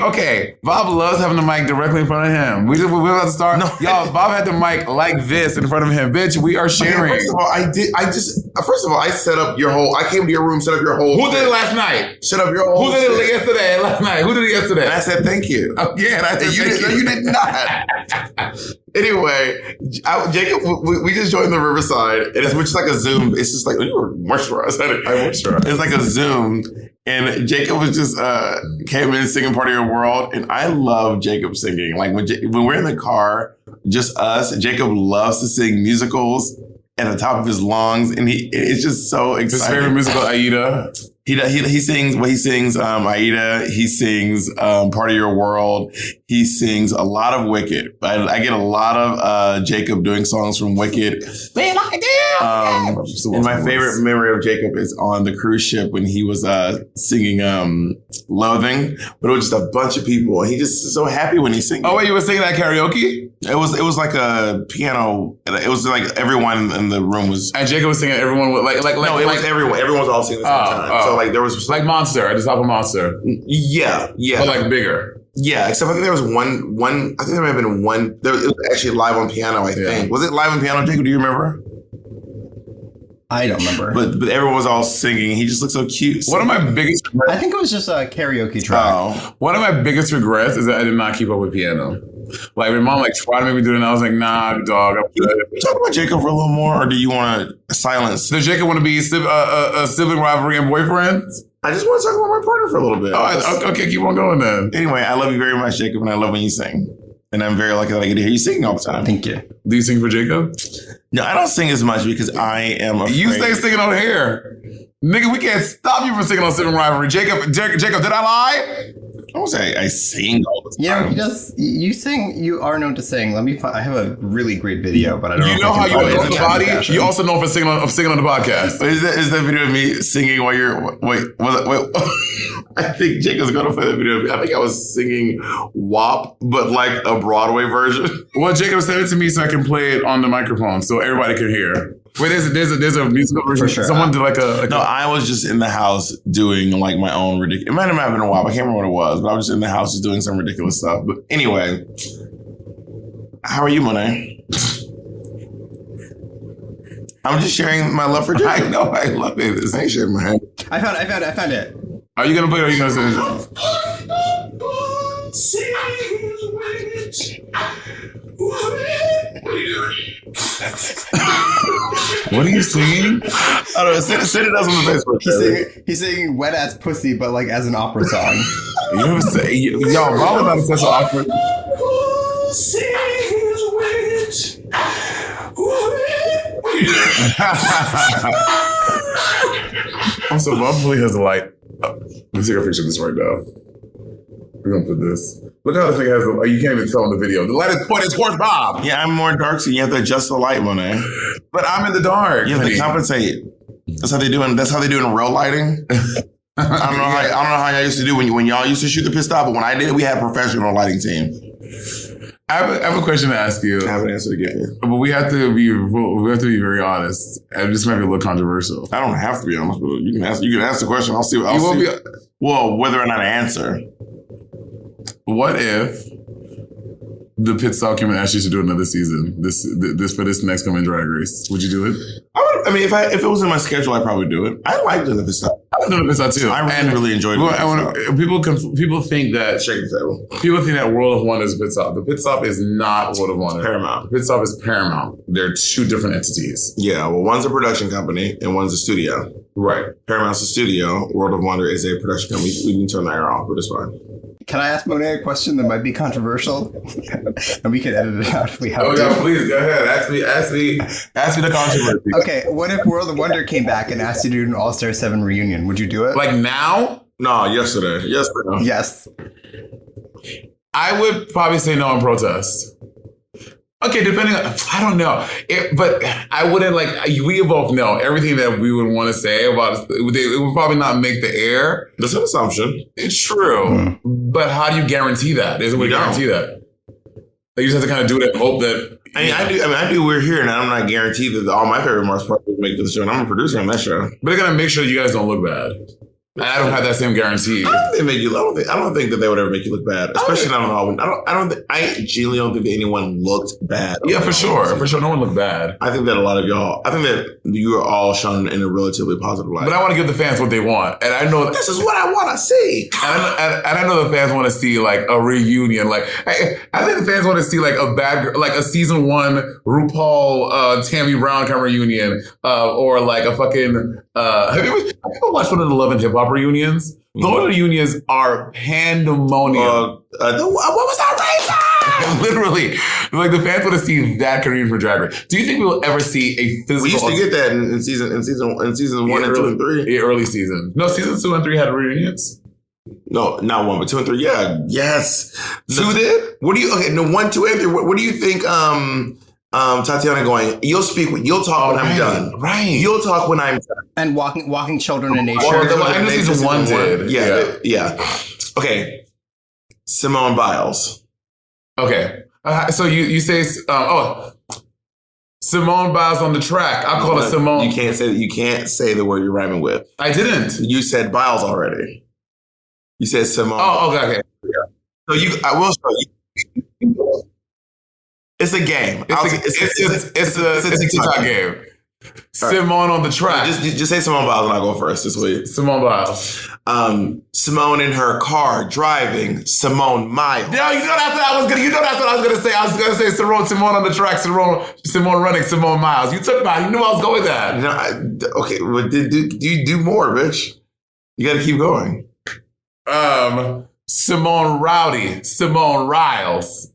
okay, Bob loves having the mic directly in front of him. We're about to start. No. Y'all, Bob had the mic like this in front of him. Bitch, we are sharing. Okay, first of all, I set up your whole, I came to your room, set up your whole. Who did it last night? Set up your whole. Who did it yesterday and last night? Who did it yesterday? And I said, thank you. Oh, yeah, and I said, you did not. Anyway, Jacob, we just joined the Riverside, and which is like a Zoom. It's just like, you were moisturized. I moisturized. It's like a Zoom. And Jacob was just came in singing Part of Your World. And I love Jacob singing. Like when we're in the car, just us, Jacob loves to sing musicals at the top of his lungs. And it's just so exciting. His favorite musical, Aida. He sings Aida. He sings Part of Your World. He sings a lot of Wicked. I get a lot of Jacob doing songs from Wicked. And my favorite memory of Jacob is on the cruise ship when he was singing Loathing, but it was just a bunch of people. And he just is so happy when he's singing. Oh, wait, you were singing that karaoke? It was like a piano. It was like everyone in the room was. And Jacob was singing. Everyone was like no, it was everyone. Everyone was all singing at the same time. So like there was like Monster at the top of Monster. Yeah. But like bigger. Yeah, except I think there was one. I think there might have been one. It was actually live on piano. I think was it live on piano? Jacob, do you remember? I don't remember. But everyone was all singing. He just looked so cute. One of my biggest regrets, I think it was just a karaoke track. One of my biggest regrets is that I did not keep up with piano. Like my mom tried to make me do it and I was like, nah, dog, I'm good. Can you talk about Jacob for a little more, or do you want to silence? Does Jacob want to be sibling rivalry and boyfriends? I just want to talk about my partner for a little bit. Oh, okay, keep on going then. Anyway, I love you very much, Jacob, and I love when you sing. And I'm very lucky that I get to hear you singing all the time. Thank you. Do you sing for Jacob? No, I don't sing as much because I am afraid. You stay singing on here. Nigga, we can't stop you from singing on Sibling Rivalry. Jacob, did I lie? I don't say I sing all the time. Yeah, you sing. You are known to sing. Let me find. I have a really great video, but I don't know. You know how you know the body? You also know for singing on the podcast. Is that video of me singing while you're... Wait. I think Jacob's going to play that video of me. I think I was singing WAP, but like a Broadway version. Well, Jacob sent it to me so I can play it on the microphone so everybody can hear. Wait, there's a musical version? For sure. Someone did No, I was just in the house doing like my own ridiculous... It might have been a WAP. I can't remember what it was, but I was just in the house just doing some ridiculous stuff. But anyway, how are you, Monét? I'm just sharing my love for Jacob. I know, I love it. I ain't sharing my hand. I found it. Are you gonna play it or are you gonna sing it? What are you doing? What are you singing? I don't know. Send it us on the Facebook. He's singing "Wet Ass Pussy," but like as an opera song. You ever say, y'all, Bob about to say so awkward. Also, Bob really has a light. Let's take a picture of this right now. We're gonna put this. Look how this thing has. You can't even tell in the video. The light is pointed towards Bob. Yeah, I'm more dark, so you have to adjust the light, Monét. But I'm in the dark. You have to compensate. That's how they do in real lighting. I don't know how y'all used to do when y'all used to shoot the pit stop, but when I did, we had a professional lighting team. I have a question to ask you. I have an answer to give you. But we have to be very honest. And this might be a little controversial. I don't have to be honest, but you can ask the question. I'll see. Well, whether or not I answer. What if the pit stop came and asked you to do another season? This for this next coming Drag Race. Would you do it? I mean, if it was in my schedule, I'd probably do it. I like doing the pit stop. I like doing the pit stop too. I really enjoyed it. People think that shake the table. People think that World of Wonder is pit stop. The pit stop is not World of Wonder. Paramount. The pit stop is Paramount. They're two different entities. Yeah, well, one's a production company and one's a studio. Right. Paramount's a studio. World of Wonder is a production company. We can turn the air off, but it's fine. Can I ask Monét a question that might be controversial? And we can edit it out if we have to. Oh, yeah, please, go ahead. Ask me the controversy. Okay, what if World of Wonder came back and asked you to do an All-Star 7 reunion? Would you do it? Like now? No, yesterday. Yesterday. Yes. I would probably say no in protest. Okay, depending on, I don't know. But I wouldn't we both know everything that we would want to say about it would probably not make the air. That's an assumption. It's true. But how do you guarantee that? There's a way to guarantee that. Like, you just have to kind of do it and hope that. I do We're Here, and I'm not guaranteed that all my favorite remarks probably make the show, and I'm a producer on that show. But they're going to make sure you guys don't look bad. I don't have that same guarantee. I don't think that they would ever make you look bad, especially not on Halloween. I genuinely don't think that anyone looked bad. Yeah, for sure. For sure. No one looked bad. I think that a lot of y'all, I think that you are all shown in a relatively positive light. But I want to give the fans what they want. And I know this is what I want to see. And I know the fans want to see like a reunion. Like I think the fans want to see like a season 1 RuPaul Tammy Brown kind of reunion, or like a fucking. Have you ever watched one of the Love and Hip Hop reunions? Those reunions are pandemonium. What was that Literally, like the fans want to see that reunion for Drag Race. Do you think we will ever see a physical? We used to get that in season 1 and 2 and 3. Yeah, early season. No, season 2 and 3 had reunions. No, not 1, but 2 and 3. Yeah, yes. 2 did. What do you? Okay, no, 1, 2, and 3. What do you think? Tatiana going. You'll talk when I'm done. Right. You'll talk when I'm done. And walking children in nature. I know season 1 did. Yeah. Okay. Simone Biles. Okay. So you say Simone Biles on the track. I call it Simone. You can't say the word you're rhyming with. I didn't. You said Biles already. You said Simone. Oh, okay. Yeah. So I will show you. It's a game. It's a TikTok game. Simone on the track. Just say Simone Biles and I'll go first this week. Simone Biles. Simone in her car driving. Simone Miles. No, you know that's what I was gonna say. I was gonna say Simone on the track. Simone running. Simone Miles. You took mine. You knew I was going with that. No, okay. Well, do more, bitch. You got to keep going. Simone Rowdy. Simone Riles.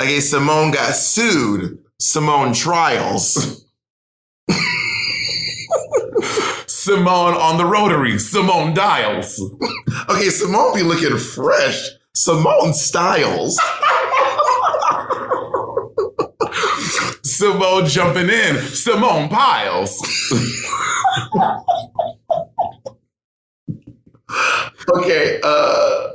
Okay, Simone got sued. Simone Trials. Simone on the rotary. Simone Dials. Okay, Simone be looking fresh. Simone Styles. Simone jumping in. Simone Piles. Okay, I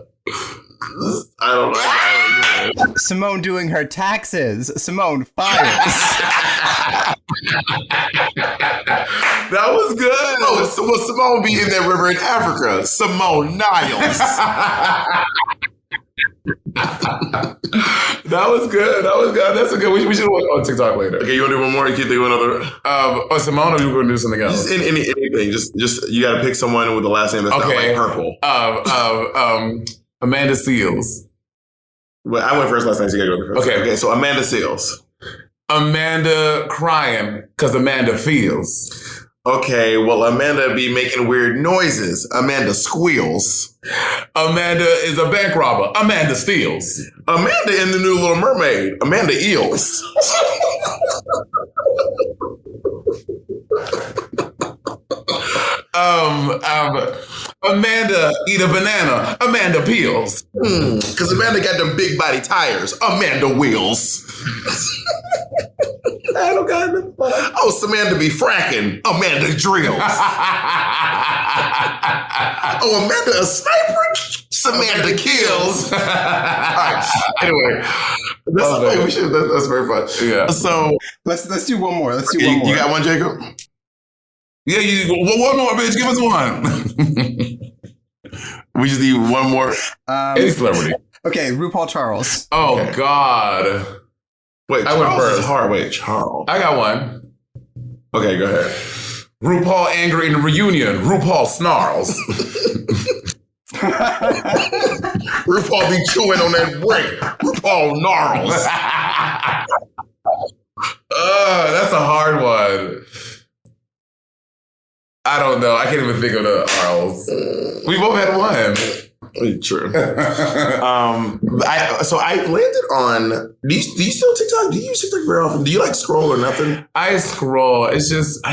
don't know. Simone doing her taxes. Simone Files. That was good. Will Simone be in that river in Africa? Simone Niles. That was good. That's a good. We should watch on TikTok later. Okay, you want to do one more? You keep thinking another. Simone, or you going to do something else? Just anything. Just you got to pick someone with the last name that's not like purple. Amanda Seals. Well, I went first last night, so you got to go first. Okay. So Amanda Seals. Amanda crying because Amanda feels. Okay, well, Amanda be making weird noises. Amanda squeals. Amanda is a bank robber. Amanda steals. Amanda in the new Little Mermaid. Amanda eels. Amanda eat a banana. Amanda peels. Because Amanda got them big body tires. Amanda wheels. I don't got enough. Oh, Samantha be fracking. Amanda drills. Oh, Amanda a sniper. Samantha kills. All right. Anyway, that's very fun. Yeah. So let's do one more. Let's do one more. You got one, Jacob? Yeah, one more, bitch. Give us one. We just need one more. Any celebrity. Okay, RuPaul Charles. Oh, okay. God. Wait, I went first. Hard. Wait, Charles. I got one. Okay, go ahead. RuPaul angry in the reunion. RuPaul snarls. RuPaul be chewing on that brick. RuPaul gnarls. That's a hard one. I don't know. I can't even think of the Arls. We both had one. True. I landed on. Do you still TikTok? Do you use TikTok very often? Do you like scroll or nothing? I scroll. I just,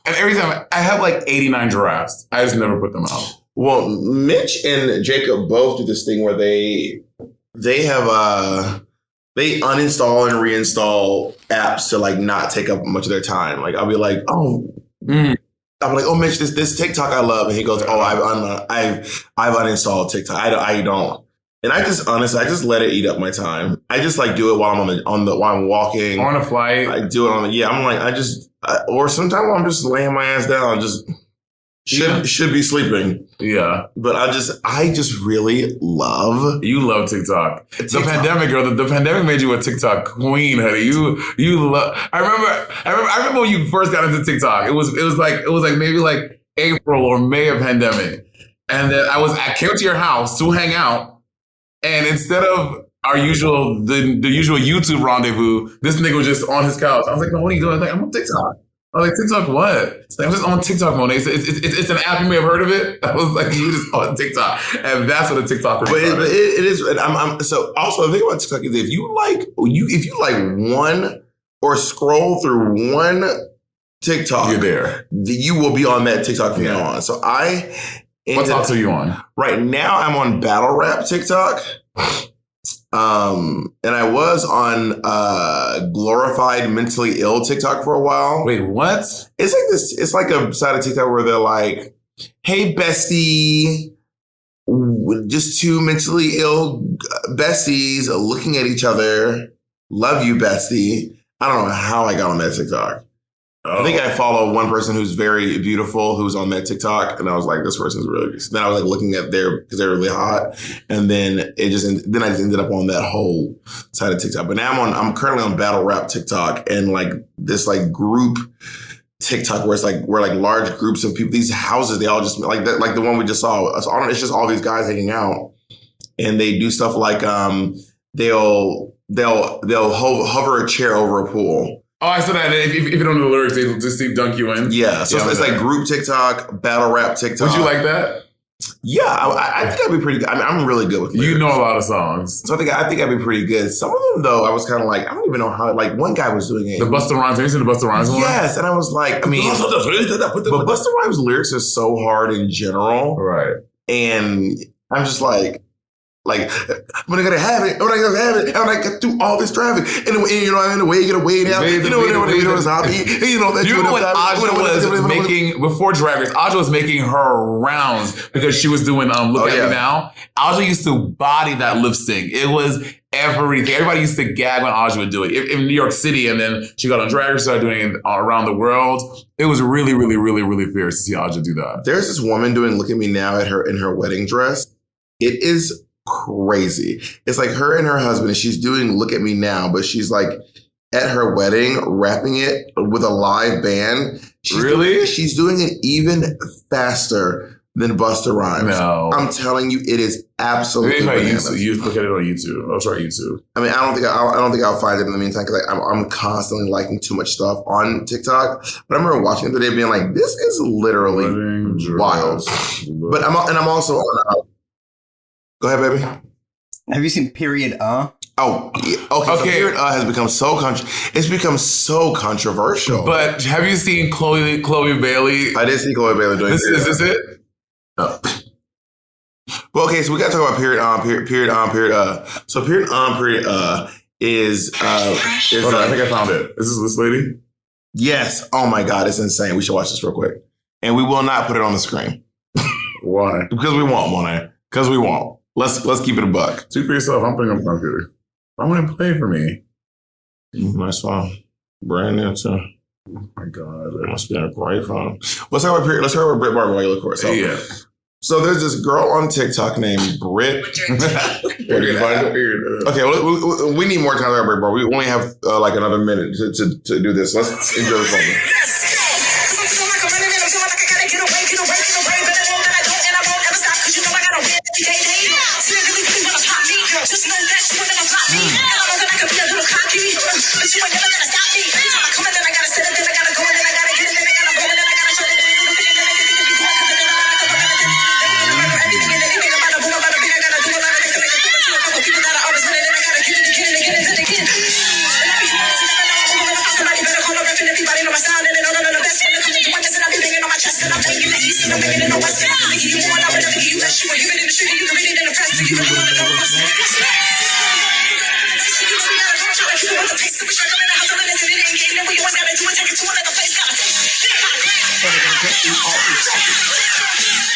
and every time I have like 89 drafts. I just never put them out. Well, Mitch and Jacob both do this thing where they have they uninstall and reinstall apps to like not take up much of their time. Like I'll be like, I'm like, oh, Mitch, this TikTok I love, and he goes, oh, I've uninstalled TikTok. I don't, and I just let it eat up my time. I just like do it while I'm while I'm walking on a flight. I do it or sometimes I'm just laying my ass down, just should be sleeping. Yeah. But I just really love. You love TikTok. The pandemic, girl. The pandemic made you a TikTok queen, honey. You love. I remember when you first got into TikTok. It was like maybe like April or May of pandemic, and then I came to your house to hang out, and instead of our usual the usual YouTube rendezvous, this nigga was just on his couch. I was like, "No, what are you doing?" I was like, "I'm on TikTok." I was like, TikTok what? It's like, I'm just on TikTok, Monét. It's an app, you may have heard of it. I was like, you just on TikTok. And that's what a TikTok is. But it is. And so also the thing about TikTok is if you like one or scroll through one TikTok, you're there. You will be on that TikTok from now on. So what talks are you on? Right now I'm on battle rap TikTok. And I was on glorified mentally ill TikTok for a while. Wait, what? It's like this. It's like a side of TikTok where they're like, "Hey, bestie," just two mentally ill besties looking at each other. Love you, bestie. I don't know how I got on that TikTok. Oh. I think I follow one person who's very beautiful who's on that TikTok, and I was like, this person's really good. So then I was like looking at because they're really hot, and then I just ended up on that whole side of TikTok. But now I'm currently on battle rap TikTok and like this like group TikTok where it's like large groups of people, these houses, they all just like that, like the one we just saw. It's just all these guys hanging out, and they do stuff like they'll hover a chair over a pool. Oh, I said that. If you don't know the lyrics, they just dunk you in. Yeah, so it's like group TikTok, battle rap TikTok. Would you like that? Yeah, I think I'd be pretty good. I mean, I'm really good with lyrics. You know a lot of songs. So I think I'd be pretty good. Some of them, though, I was kind of like, I don't even know how, like, one guy was doing it. The Busta Rhymes, have you seen the Busta Rhymes one? Yes, and I was like, I mean, but Busta Rhymes' lyrics are so hard in general. Right. And I'm just like, when I gotta have it, when I gotta have it, and I get through all this traffic, and the way you gotta wait out, you know what hobby, you know that. You know what Aja was making before Drag Race? Aja was making her rounds because she was doing Look At Me Now. Aja used to body that lip sync. It was everything. Everybody used to gag when Aja would do it in New York City, and then she got on Drag Race, started doing it around the world. It was really, really, really, really fierce to see Aja do that. There's this woman doing Look At Me Now in her wedding dress. It is crazy. It's like her and her husband, and she's doing Look At Me Now, but she's like at her wedding rapping it with a live band. She's doing it even faster than Busta Rhymes. No. I'm telling you, it is absolutely bananas. You look at it on YouTube. I'll try YouTube. I mean, I don't think I'll find it in the meantime because I'm constantly liking too much stuff on TikTok. But I remember watching it today being like, this is literally wild. But I'm also on go ahead, baby. Have you seen Period? Oh, yeah. Okay. So Period has become it's become so controversial. But have you seen Chloe Bailey? I did see Chloe Bailey doing this. Is this it? No. Well, okay. So we got to talk about Period. So Period is. Hold on, I think I found it. Is this lady? Yes. Oh my God, it's insane. We should watch this real quick, and we will not put it on the screen. Why? Because we won't, Monét. Because we won't. Let's keep it a buck. Speak for yourself. I'm putting up my computer. I want to play for me. Nice phone. Brand new too. Oh my God. It must be a great phone. Let's talk about Brit Barber while you look for it. So there's this girl on TikTok named Brit. Where do you find it? Okay, well, we need more time to talk about Brit Barber. We only have like another minute to do this. Let's enjoy the phone.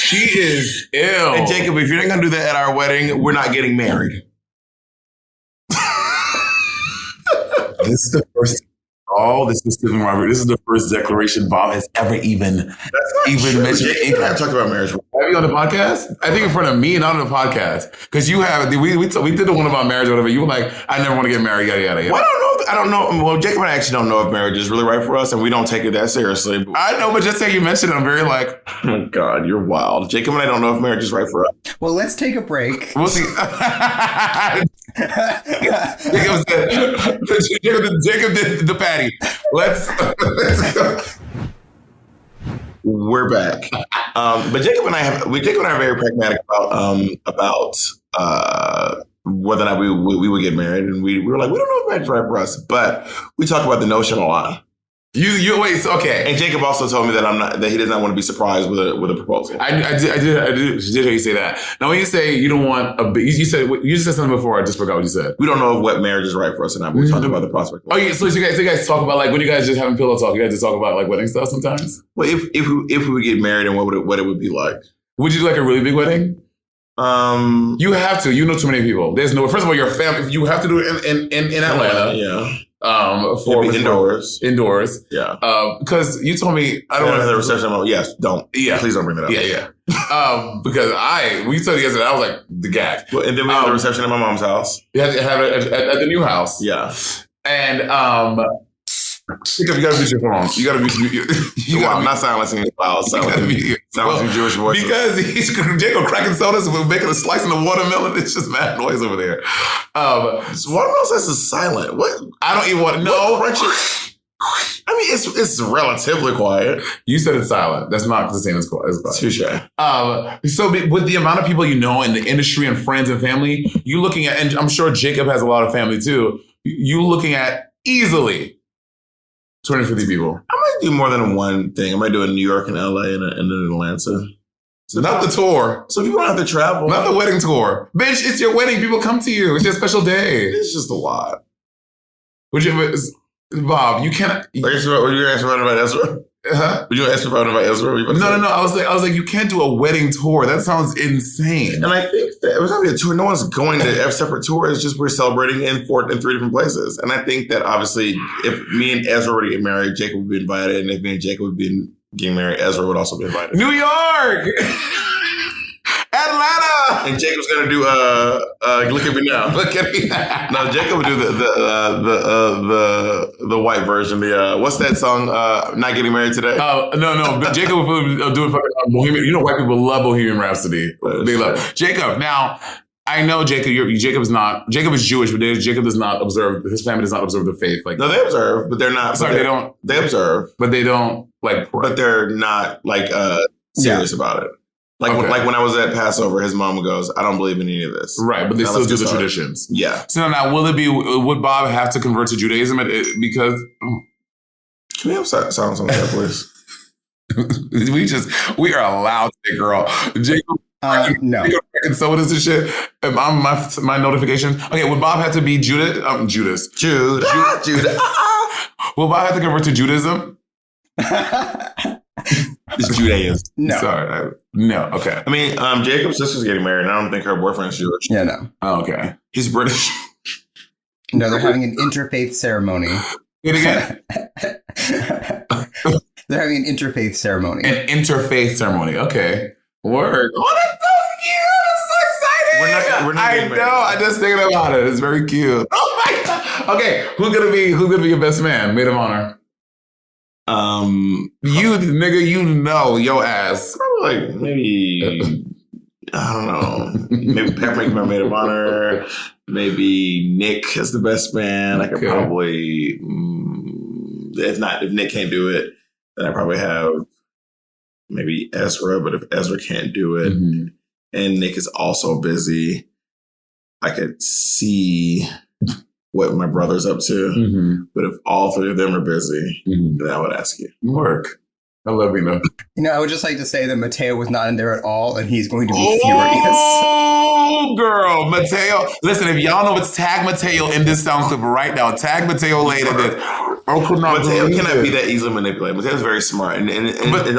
She is ill. And Jacob, if you're not going to do that at our wedding, we're not getting married. This is the first Oh, this is Sibling Rivalry. This is the first declaration Bob has ever even mentioned. Jake and I have talked about marriage. Have you on the podcast? I think in front of me, not on the podcast. Because you have, we did the one about marriage or whatever. You were like, I never want to get married, yada, yada, yada. Well, I don't know. Well, Jacob and I actually don't know if marriage is really right for us, and we don't take it that seriously. I know, but just say you mentioned it, I'm very like, oh my God, you're wild. Jacob and I don't know if marriage is right for us. Well, let's take a break. We'll see. Jacob did the patty. Let's go. We're back. But Jacob and I are very pragmatic about whether or not we would get married, and we were like, we don't know if marriage is right for us, but we talk about the notion a lot. You wait, okay. And Jacob also told me that he does not want to be surprised with a proposal. I did hear you say that. Now, when you say you don't want you said something before. I just forgot what you said. We don't know what marriage is right for us or not. But we talked about the prospect. Oh, so you guys talk about like when you guys just having pillow talk. You guys just talk about like wedding stuff sometimes. Well, if we would get married and what it would be like. Would you do like a really big wedding? You have to. You know too many people. There's no. First of all, your family. You have to do it in Atlanta. Yeah. For indoors. Yeah. Because you told me I don't want to have the reception. Yes. Don't. Yeah. Please don't bring that up. Yeah. Because we told you yesterday. I was like the gag. Well, and then we have the reception at my mom's house. You have to have it at the new house. Yeah. And you gotta mute your phone. You gotta mute. I'm not silencing his file. Silencing Jewish voices. Because Jacob cracking sodas and we're making a slice in the watermelon. It's just mad noise over there. Watermelon slice is silent. What? I don't even want to know. I mean, it's relatively quiet. You said it's silent. That's not the same as quiet. Touche. So with the amount of people you know in the industry and friends and family, you looking at, and I'm sure Jacob has a lot of family too. You looking at easily 250 people. I might do more than one thing. I might do it in New York and LA and in Atlanta. So not the tour. So people don't have to travel. Not the wedding tour. Bitch, it's your wedding. People come to you. It's your special day. It's just a lot. Bob, you cannot. Were you asking about Ezra? Huh? Would you ask about Ezra? No. I was like, you can't do a wedding tour. That sounds insane. And I think that it was not a tour. No one's going to have separate tours. It's just we're celebrating in 3 different places. And I think that obviously, if me and Ezra were to get married, Jacob would be invited. And if me and Jacob would be getting married, Ezra would also be invited. New York, Atlanta, and Jacob's gonna do look at me now. Look at me now. No, Jacob would do the white version. What's that song? Not Getting Married Today. No. But Jacob would do it fucking Bohemian. You know, white people love Bohemian Rhapsody. They love Jacob. Now, I know Jacob. Jacob is Jewish, but Jacob does not observe. His family does not observe the faith. Like no, they observe, but they're not. Sorry, they don't. They observe, but they don't like. But they're not like serious about it. Like when I was at Passover, his mom goes, "I don't believe in any of this." Right, but they still do the traditions. Yeah. So now, would Bob have to convert to Judaism because? Can we have silence on that, please? we are allowed to, girl. Jacob. No. And so what is this shit? My notification. Okay, would Bob have to be Judas? Judah. Will Bob have to convert to Judaism? It's Judaism. No. Sorry. No. Okay. I mean, Jacob's sister's getting married, and I don't think her boyfriend's Jewish. Yeah, no. Oh, okay. He's British. No, they're having an interfaith ceremony. It again. They're having an interfaith ceremony. An interfaith ceremony. Okay. Word. Oh, that's so cute. That's so exciting. We're not I getting married. know. I just thinking about it. It's very cute. Oh my God. Okay. Who's gonna be your best man? Maid of honor. You nigga, you know your ass. Probably like maybe I don't know. Maybe Pep makes my maid of honor. Maybe Nick is the best man. I could probably if Nick can't do it, then I probably have maybe Ezra. But if Ezra can't do it, and Nick is also busy, I could see what my brother's up to. But if all 3 of them are busy, then I would ask you. Work. I love you, though. You know, I would just like to say that Mateo was not in there at all, and he's going to be furious. Oh, girl, Mateo. Listen, if y'all know, it's tag Mateo in this sound clip right now. Tag Mateo later. Mateo cannot be that easily manipulated. Mateo's very smart, and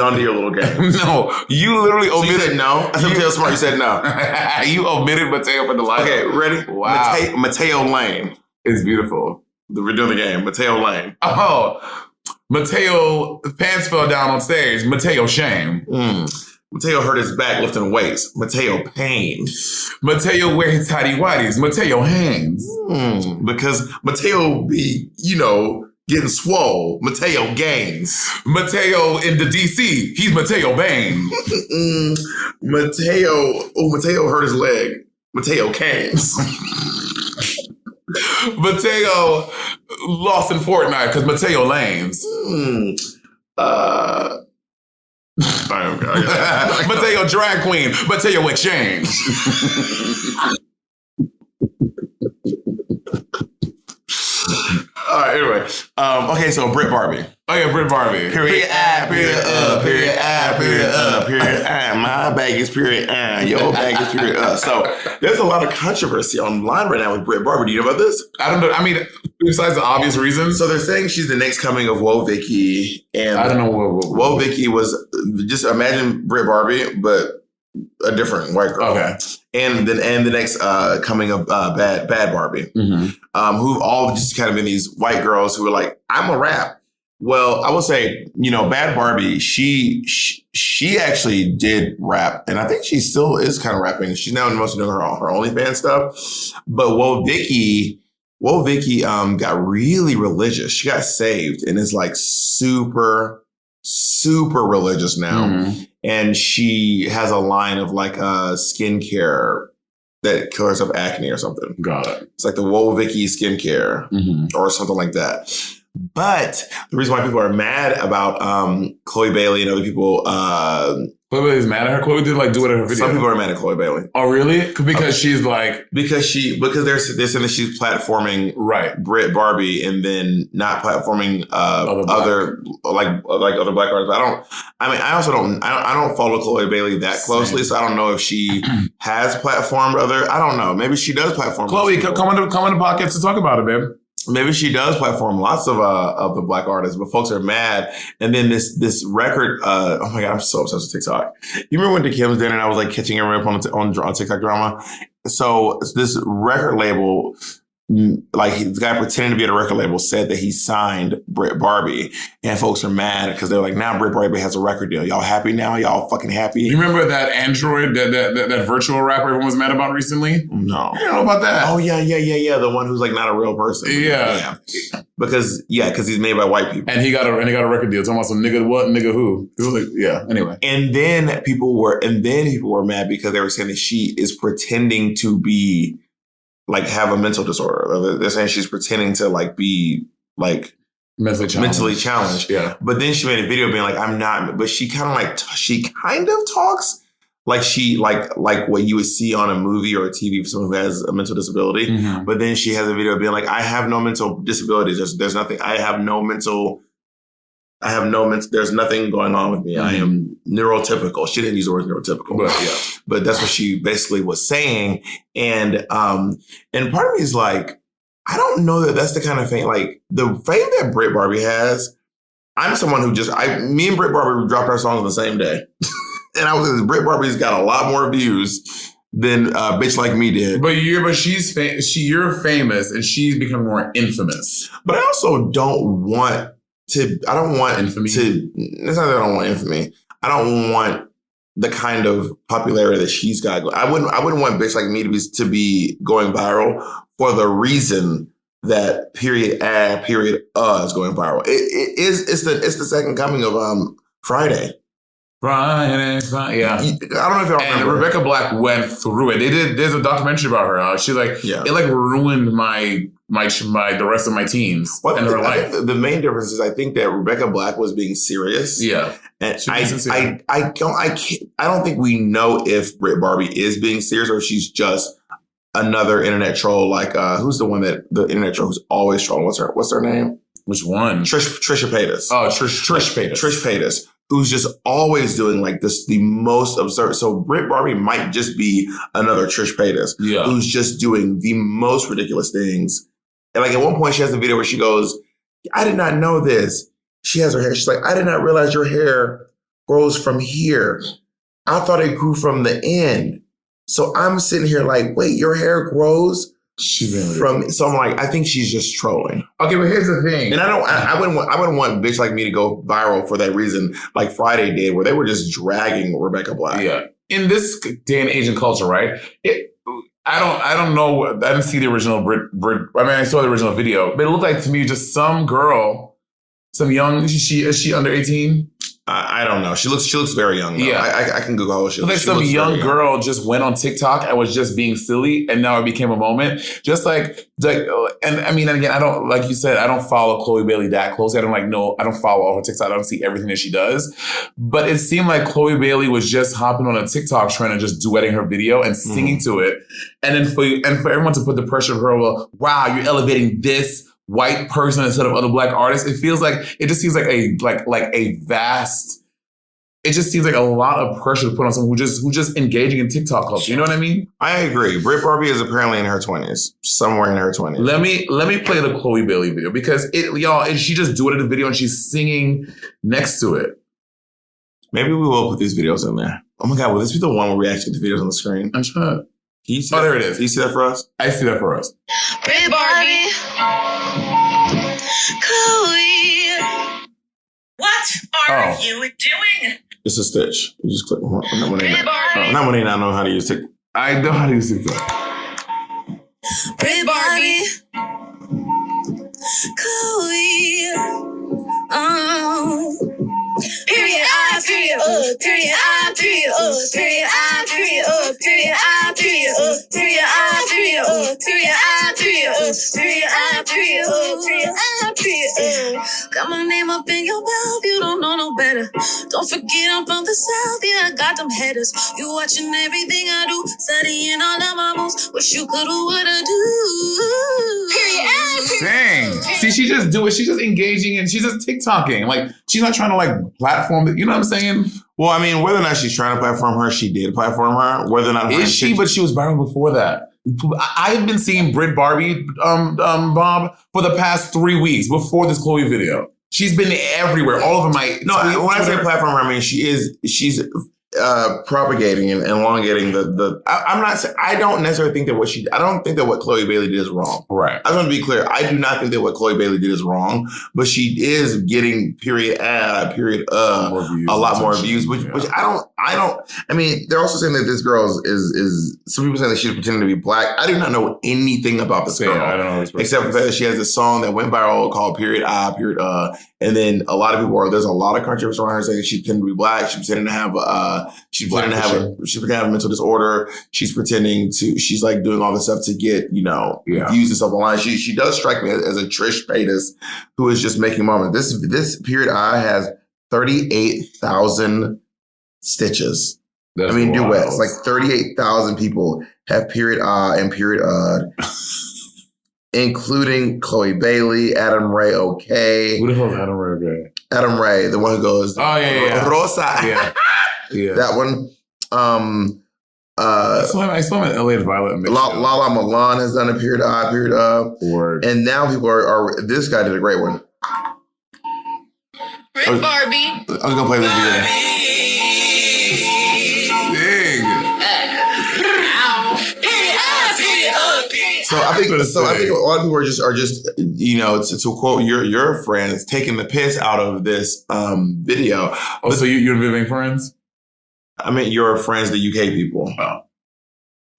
onto your little game. No, you literally omitted. You said no. I said Mateo's smart. You said no. You omitted Mateo for the line. Okay, ready? Wow. Mateo Lane. It's beautiful. We're doing the game. Mateo Lane. Oh, Mateo pants fell down on stage. Mateo shame. Mateo hurt his back lifting weights. Mateo pain. Mateo wear his tidy whities. Mateo hangs. Because Mateo be, getting swole. Mateo gains. Mateo in the DC. He's Mateo Bane. Mateo hurt his leg. Mateo Canes. Mateo lost in Fortnite because Mateo Lanes. Mateo drag queen. Mateo exchange. All right, anyway. Okay, so Brit Barbie. Oh yeah, Brit Barbie. Period I, period period I, period period I. My bag is period I, your bag is period So there's a lot of controversy online right now with Brit Barbie. Do you know about this? I don't know. I mean, besides the obvious reasons. So they're saying she's the next coming of Woah Vicky. And I don't know what Woah Vicky was, just imagine Brit Barbie, but a different white girl. Okay. And the next coming of Bad Barbie, who've all just kind of been these white girls who are like, I'm a rap. Well, I will say, Bad Barbie, she actually did rap, and I think she still is kind of rapping. She's now mostly doing her OnlyFans stuff. But Woah Vicky got really religious. She got saved and is like super, super religious now. And she has a line of like skincare that clears up acne or something. Got it. It's like the Woah Vicky skincare or something like that. But the reason why people are mad about Chloe Bailey and other people... Chloe Bailey's mad at her? Chloe did do it in her video. Some people are mad at Chloe Bailey. Oh, really? Because she's like... Because they're saying that she's platforming Brit Barbie and then not platforming other black artists. I don't follow Chloe Bailey that closely, so I don't know if she has platformed other... I don't know. Maybe she does platform. Chloe, come on the podcast to talk about it, babe. Maybe she does platform lots of the black artists, but folks are mad. And then this record, oh my God, I'm so obsessed with TikTok. You remember when the Kim's dinner and I was like catching everyone up on TikTok drama? So this record label, like the guy pretending to be at a record label, said that he signed Brit Barbie, and folks are mad because they're like, now Brit Barbie has a record deal. Y'all happy now? Y'all fucking happy? You remember that Android, that virtual rapper everyone was mad about recently? No. You don't know about that? Oh yeah. The one who's like not a real person. Yeah. Because he's made by white people. And he got a record deal. Talking about some nigga what, nigga who. It was like, yeah, anyway. And then people were mad because they were saying that she is pretending to be have a mental disorder. They're saying she's pretending to be mentally challenged. Yeah. But then she made a video being like, I'm not, but she kind of talks like she, like what you would see on a movie or a TV for someone who has a mental disability. But then she has a video being like, I have no mental disabilities. There's nothing, there's nothing going on with me. I am neurotypical. She didn't use the word neurotypical, but that's what she basically was saying. And part of me is like, I don't know that that's the kind of fame, the fame that Brit Barbie has. I'm someone who me and Brit Barbie dropped our songs on the same day. And I was, Brit Barbie's got a lot more views than Bitch Like Me did. But you're famous and she's become more infamous. But I also don't want infamy. It's not that I don't want infamy. I don't want the kind of popularity that she's got. I wouldn't want Bitch Like Me to be going viral for the reason that period is going viral. It's the second coming of Friday. Friday, yeah. I don't know if y'all remember. And Rebecca Black went through it. There's a documentary about her. She's like, it ruined the rest of my teens and her life. The main difference is I think that Rebecca Black was being serious. Yeah. And I don't think we know if Brit Barbie is being serious or if she's just another internet troll. Who's the internet troll who's always trolling? What's her name? Which one? Trisha Paytas. Oh, Trish Paytas. Trish Paytas. Who's just always doing the most absurd. So Brit Barbie might just be another Trish Paytas. Yeah. Who's just doing the most ridiculous things. And at one point she has a video where she goes, I did not know this. She has her hair. She's like, I did not realize your hair grows from here. I thought it grew from the end. So I'm sitting here like, wait, your hair grows So I'm like, I think she's just trolling. Okay, but here's the thing. And I wouldn't want a bitch like me to go viral for that reason, like Friday did, where they were just dragging Rebecca Black. Yeah. In this day and age and culture, right? I don't know. I didn't see the original I saw the original video, but it looked like to me just some girl, some young. Is she under 18? I don't know. She looks very young, though. Yeah. I can Google how old she looks. Like some young girl just went on TikTok and was just being silly, and now it became a moment. Just like, and I mean, again, I don't, like you said, I don't follow Chloe Bailey that closely. I don't follow all her TikTok. I don't see everything that she does. But it seemed like Chloe Bailey was just hopping on a TikTok trend and just duetting her video and singing to it. And then for everyone to put the pressure of her, well, wow, you're elevating this white person instead of other black artists. It feels like, it just seems like a vast, it just seems like a lot of pressure to put on someone who's just engaging in TikTok culture. You know what I mean? I agree. Brit Barbie is apparently in her 20s, somewhere in her 20s. Let me play the Chloe Bailey video because she just duetted the video and she's singing next to it. Maybe we will put these videos in there. Oh my God, will this be the one where we actually get the videos on the screen? I'm trying. There it is. Do you see that for us? I see that for us. Brit Barbie. Chloe. What are you doing? It's a stitch. You just click. Not when they not know how to use TikTok. I know how to use TikTok. Brit Barbie. Chloe. Period I, period period I, period period I, period period I, period period I, period period I, period period I, period. Got my name up in your mouth, you don't know no better. Don't forget I'm from the South, yeah, I got them headers. You watching everything I do, studying all of my moves. Wish you coulda, woulda, do. Period I, Dang. See, she just do it. She's just engaging and she's just TikToking. Like, she's not trying to like platform it. You know what I'm saying? Well, I mean, whether or not she's trying to platform her, she did platform her. Whether or not is she, but she was viral before that. I've been seeing Brit Barbie, Bob, for the past 3 weeks before this Chloe video. She's been everywhere, all over my. No, when I say platform her, I mean she's propagating and elongating the. I'm not saying I don't necessarily think that I don't think that what Chloe Bailey did is wrong. Right. I just want to be clear. I do not think that what Chloe Bailey did is wrong, but she is getting a lot more views, which I don't. I mean, they're also saying that this girl is some people saying that she's pretending to be black. I do not know anything about this girl. I don't know except for the fact that she has this song that went viral called Period I, Period and then a lot of people there's a lot of controversy around her saying she's pretending to be black. She's pretending to have she's pretending to have a mental disorder. She's like doing all this stuff to get, views and stuff online. She does strike me as a Trish Paytas who is just making moments. This Period I has 38,000 stitches. That's duets. Like 38,000 people have Period I and Period including Chloe Bailey, Adam Ray OK. Who the hell is Adam Ray OK? Adam Ray, the one who goes, oh, yeah. Rosa. Yeah. That one. I saw him at LA Violet. Lala Milan has done a Period I, Period Word. And now people are this guy did a great one. Brit Barbie. I was going to play this video. Dang. So I think a lot of people are just to quote your friends, taking the piss out of this video. Oh, so you and Viv ain't friends? I mean, your friends, the UK people. Oh.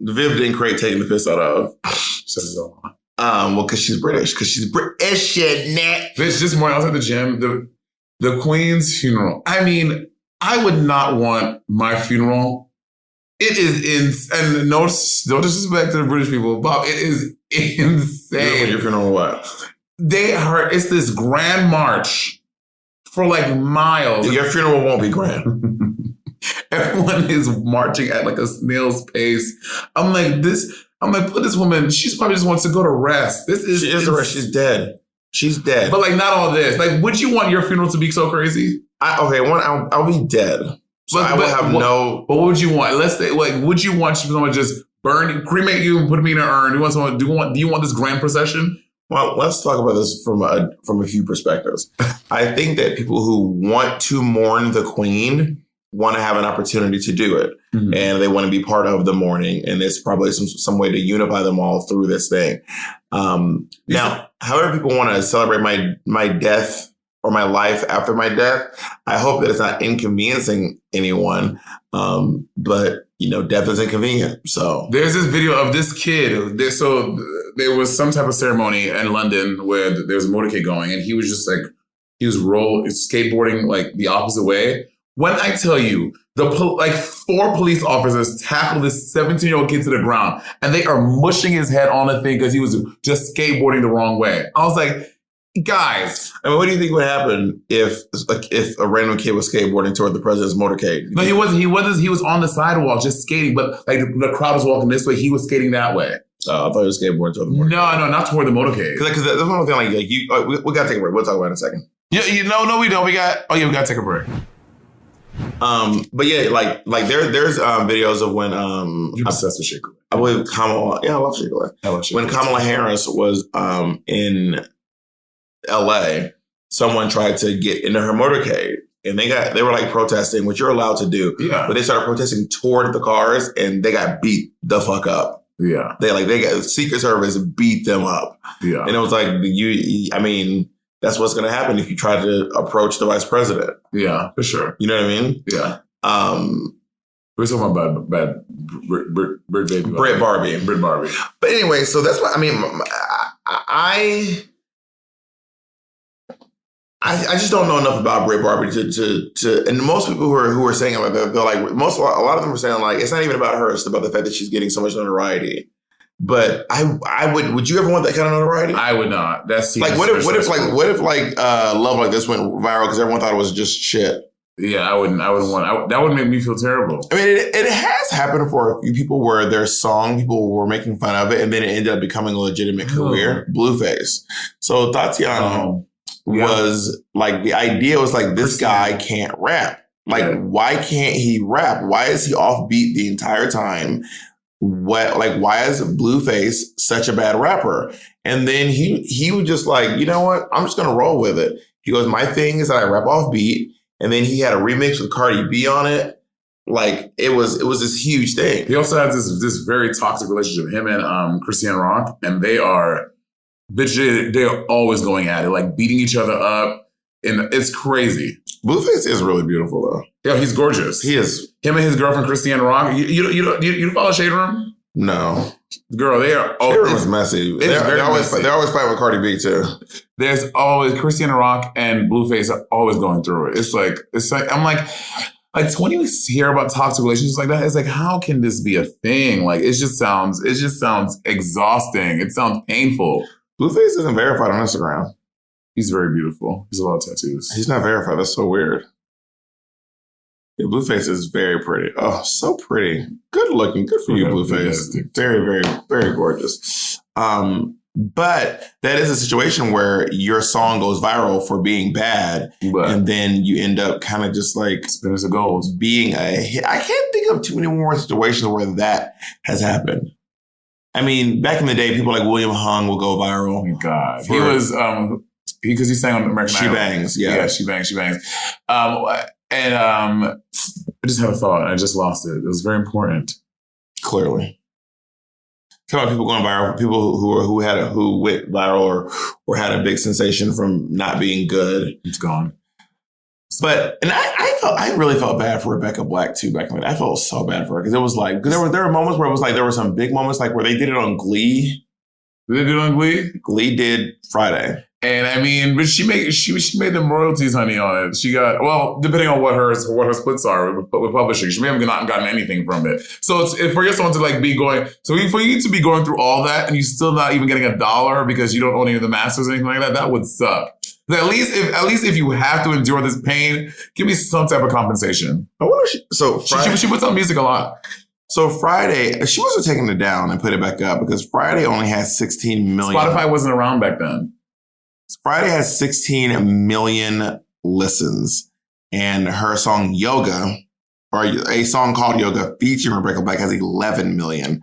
Viv didn't create taking the piss out of. Well, because she's British. Because she's British, shit, This morning, I was at the gym. The Queen's funeral. I mean, I would not want my funeral. It is and no disrespect to the British people, Bob. It is insane. Your funeral, what? It's this grand march for like miles. Your funeral won't be grand. Everyone is marching at like a snail's pace. I'm like, put this woman. She probably just wants to go to rest. She is rest. She's dead. She's dead. But like, not all this. Like, would you want your funeral to be so crazy? I'll be dead. So I will have no. But what would you want? Let's say, like, would you want someone to just cremate you, and put me in an urn? Do you want this grand procession? Well, let's talk about this from a few perspectives. I think that people who want to mourn the Queen want to have an opportunity to do it. Mm-hmm. And they want to be part of the mourning. And it's probably some way to unify them all through this thing. Now, however people want to celebrate my death or my life after my death, I hope that it's not inconveniencing anyone. But, death is inconvenient. So there's this video of this kid. There was some type of ceremony in London where there was a motorcade going, and he was just like, he was skateboarding like the opposite way. When I tell you, 4 police officers tackled this 17-year-old kid to the ground, and they are mushing his head on the thing because he was just skateboarding the wrong way. I was like, guys. I mean, what do you think would happen if a random kid was skateboarding toward the president's motorcade? No, he wasn't. He was on the sidewalk just skating, but like the crowd was walking this way, he was skating that way. Oh, I thought he was skateboarding toward the motorcade. No, not toward the motorcade. Because that's one thing. We gotta take a break. We'll talk about it in a second. Yeah, no, we don't. We gotta take a break. But yeah, like there's videos of when You're obsessed with Shea Coulee. I believe Kamala. Yeah, I love Shea Coulee. When Kamala Harris was in LA, someone tried to get into her motorcade, and they were like protesting, which you're allowed to do. Yeah. But they started protesting toward the cars, and they got beat the fuck up. Yeah. They got Secret Service beat them up. Yeah. And it was like that's what's going to happen if you try to approach the vice president. Yeah, for sure. You know what I mean? Yeah. We're talking about bad Brit Barbie. But anyway, so that's what I mean. I just don't know enough about Brit Barbie to and most people who are saying about that, they're like a lot of them are saying like it's not even about her, it's about the fact that she's getting so much notoriety. But would you ever want that kind of notoriety? I would not. That's like what if Love Like This went viral because everyone thought it was just shit. Yeah, I wouldn't want that would make me feel terrible. I mean, it has happened for a few people where their song, people were making fun of it, and then it ended up becoming a legitimate career. Blueface. So Tatiana was like, the idea was like, this guy can't rap. Like, why can't he rap? Why is he offbeat the entire time? Why is Blueface such a bad rapper? And then he was just like, you know what? I'm just going to roll with it. He goes, my thing is that I rap off beat. And then he had a remix with Cardi B on it. Like it was this huge thing. He also has this very toxic relationship, him and Christian Rock. And they're always going at it, like beating each other up. And it's crazy. Blueface is really beautiful though. Yeah, he's gorgeous. He is. Him and his girlfriend Christiane Rock. You follow Shade Room? No. Girl, they are. Shade Room is messy. They're always fighting with Cardi B too. There's always Christiane Rock and Blueface are always going through it. It's like I'm like when you hear about toxic relationships like that, it's like how can this be a thing? Like it just sounds exhausting. It sounds painful. Blueface isn't verified on Instagram. He's very beautiful. He's a lot of tattoos. He's not verified. That's so weird. Yeah, Blueface is very pretty. Oh, so pretty. Good looking. Good for you, Blueface. Very, very, very gorgeous. But that is a situation where your song goes viral for being bad. And then you end up kind of just like spinners of gold being a hit. I can't think of too many more situations where that has happened. I mean, back in the day, people like William Hung will go viral. Oh my God. He was, because he sang on American Idol. She Bangs. Yeah, She Bangs. I just had a thought and I just lost it. It was very important. Clearly. Talk about people going viral, people who went viral or had a big sensation from not being good. It's gone. But I really felt bad for Rebecca Black too back in the day. I felt so bad for her because it was like there were moments where it was like there were some big moments like where they did it on Glee. Did they do it on Glee? Glee did Friday. And I mean, but she made them royalties, honey, on it. She got, well, depending on what her splits are with publishing, she may have not gotten anything from it. So it's for someone to like be going, so for you to be going through all that and you still not even getting $1 because you don't own any of the masters or anything like that, that would suck. At least if you have to endure this pain, give me some type of compensation. I wonder she puts out music a lot. So Friday, she must have taken it down and put it back up because Friday only has 16 million. Spotify wasn't around back then. Friday has 16 million listens, and her song Yoga or a song called Yoga featuring Rebecca Black has 11 million.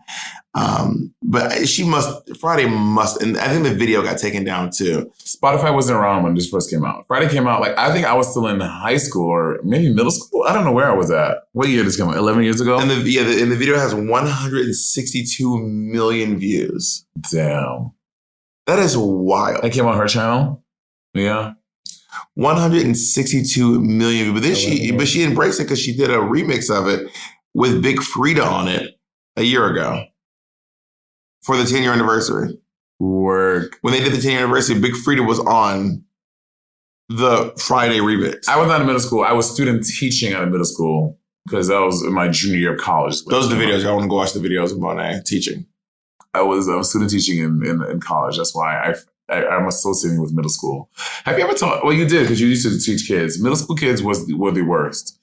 But Friday must, and I think the video got taken down too. Spotify wasn't around when this first came out. Friday came out, I think I was still in high school or maybe middle school. I don't know where I was at. What year did this come out? 11 years ago? And the video has 162 million views. Damn. That is wild. That came on her channel? Yeah. 162 million. But then she embraced it because she did a remix of it with Big Frida on it a year ago for the 10-year anniversary. Work. When they did the 10-year anniversary, Big Frida was on the Friday remix. I was not in middle school. I was student teaching at a middle school because that was in my junior year of college. Those are the videos. I want to go watch the videos of Monét teaching. I was student teaching in college. That's why I'm associating with middle school. Have you ever taught? Well, you did because you used to teach kids. Middle school kids were the worst.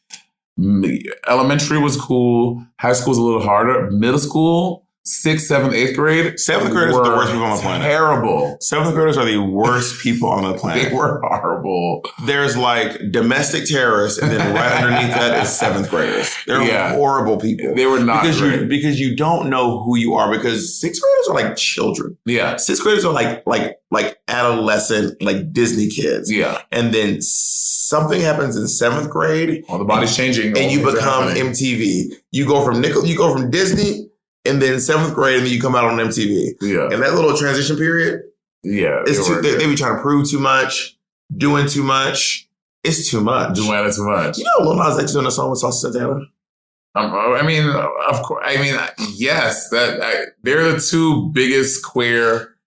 Elementary was cool. High school was a little harder. Middle school, 6th, 7th, 8th grade. 7th graders are the worst people on the planet. Terrible. 7th graders are the worst people on the planet. They were horrible. There's domestic terrorists, and then right underneath that is 7th graders. They're horrible people. They were not great. Because you don't know who you are. Because 6th graders are like children. Yeah. 6th graders are like adolescent, like Disney kids. Yeah. And then something happens in 7th grade. The body's changing. And you become MTV. You go from Disney. And then 7th grade, and then you come out on MTV. Yeah. And that little transition period, they be trying to prove too much, doing too much. It's too much. Doing too much. You know Lil Nas X doing a song with Saucy Santana? Of course. Yes. They're the two biggest queer.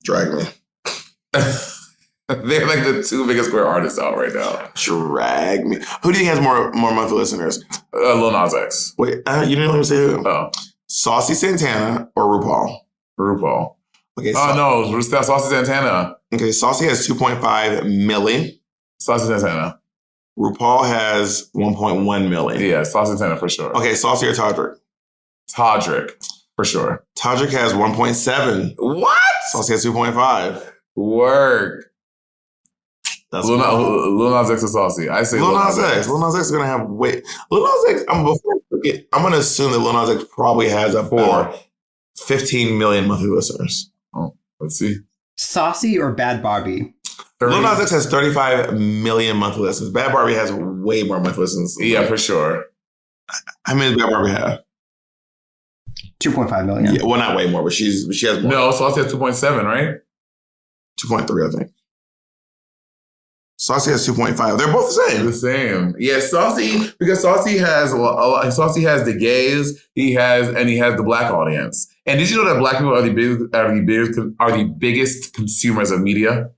Drag me. They're the two biggest queer artists out right now. Drag me. Who do you think has more monthly listeners? Lil Nas X. Wait, you didn't let me say who? Oh. Saucy Santana or RuPaul? Okay. No, Saucy Santana. Okay, Saucy has 2.5 million. Saucy Santana. RuPaul has 1.1 million. Yeah, Saucy Santana for sure. Okay, Saucy or Todrick? Todrick, for sure. Todrick has 1.7. What? Saucy has 2.5. Work. That's Lil Nas X or Saucy. I say Lil Nas X. Lil Nas X is going to have weight. Lil Nas X, I'm going to assume that Lil Nas X probably has about 15 million monthly listeners. Oh, let's see. Saucy or Bad Barbie? Lil Nas X has 35 million monthly listeners. Bad Barbie has way more monthly listeners. Yeah, for sure. How many does Bad Barbie have? 2.5 million. Yeah, well, not way more, but she has more. No, Saucy has 2.7, right? 2.3, I think. Saucy has 2.5. They're both the same. Yeah, Saucy, because Saucy has the gays, he has the black audience. And did you know that black people are the biggest consumers of media?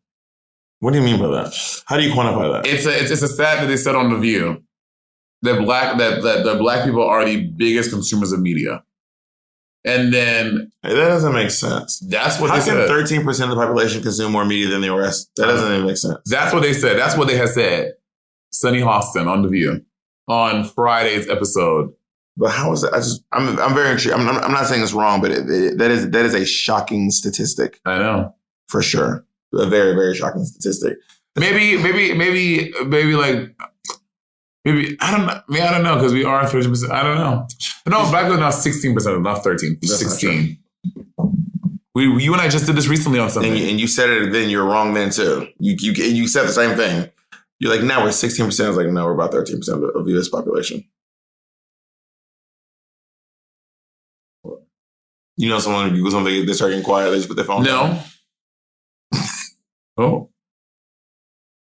What do you mean by that? How do you quantify that? It's a stat that they said on The View. That the black people are the biggest consumers of media. And then that doesn't make sense. That's what they said. How can 13% of the population consume more media than the rest? That doesn't even make sense. That's what they said. That's what they had said. Sunny Hostin on The View on Friday's episode. But how is that? I'm very intrigued. I'm not saying it's wrong, but that is a shocking statistic. I know for sure. A very, very shocking statistic. Maybe I don't know. I don't know because we are 30%. I don't know. No, black people are now 16%, not 13. 16. You and I just did this recently on something, and you said it. Then you're wrong. Then too. You said the same thing. You're like, now we're 16%. I was like, no, we're about 13% of the U.S. population. You know, someone Google something, they start getting quiet. They just put their phone down. Oh,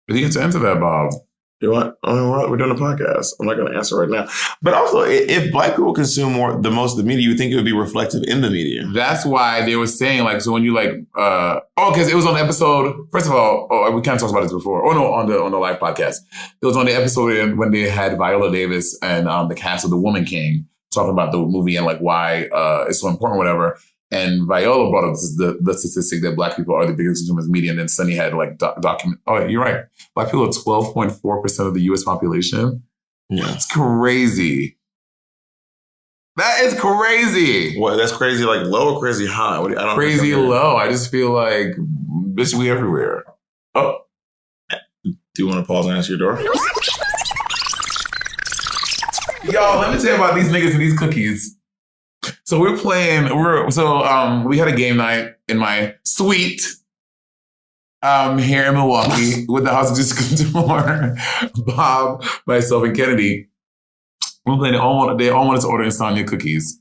you get to answer that, Bob. You know what? We're doing a podcast. I'm not going to answer right now. But also, if black people consume the most of the media, you would think it would be reflective in the media. That's why they were saying, so when you because it was on the episode, first of all, we kind of talked about this before. Oh, no, on the live podcast. It was on the episode when they had Viola Davis and the cast of The Woman King talking about the movie and why it's so important, whatever. And Viola brought up the statistic that black people are the biggest consumers of media. And then Sunny had document. Oh, you're right. Black people are 12.4% of the U.S. population. Yeah. That's crazy. That is crazy. What? That's crazy, low or crazy high? I don't crazy low. I just feel like, bitch, we everywhere. Oh. Do you want to pause and answer your door? Y'all, let me tell you about these niggas and these cookies. So we had a game night in my suite here in Milwaukee with the House of Jessica Moore, Bob, myself, and Kennedy. We're playing. They all want us to order insomnia cookies,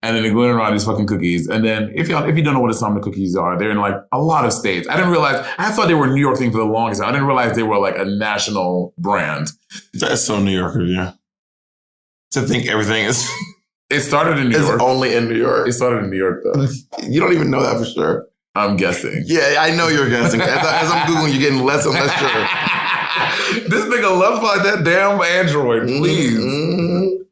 and then they're going around these fucking cookies. And then if you don't know what insomnia cookies are, they're in like a lot of states. I didn't realize. I thought they were a New York thing for the longest time. I didn't realize they were like a national brand. That's so New Yorker, yeah. To think everything is. It started in New York. It's only in New York. It started in New York, though. You don't even know that for sure. I'm guessing. Yeah, I know you're guessing. As I'm Googling, you're getting less and less sure. This nigga loves like that damn Android, please. Mm-hmm.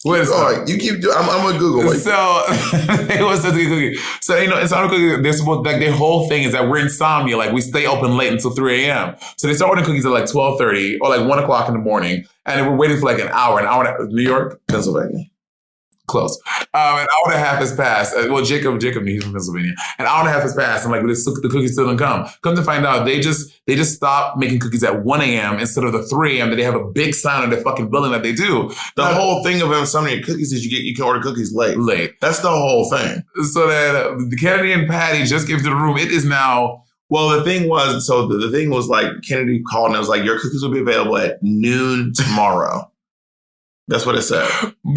Wait a second. You keep doing. I'm gonna Google. Like, so it was such a good cookie. So insomnia cookies. They're supposed like their whole thing is that we're insomnia. Like we stay open late until 3 a.m. So they start ordering cookies at like 12:30 or like 1 o'clock in the morning, and we're waiting for like an hour. New York, Pennsylvania. Close. An hour and a half has passed. Well, Jacob, he's from Pennsylvania. An hour and a half has passed, and like the cookies still didn't come. Come to find out, they just stopped making cookies at 1 a.m. instead of the 3 a.m. that they have a big sign on their fucking building that they do. The whole thing of insomnia cookies is you can order cookies late. That's the whole thing. So that Kennedy and Patty just came to the room. It is now. Well, the thing was like Kennedy called and it was like your cookies will be available at noon tomorrow. That's what it said.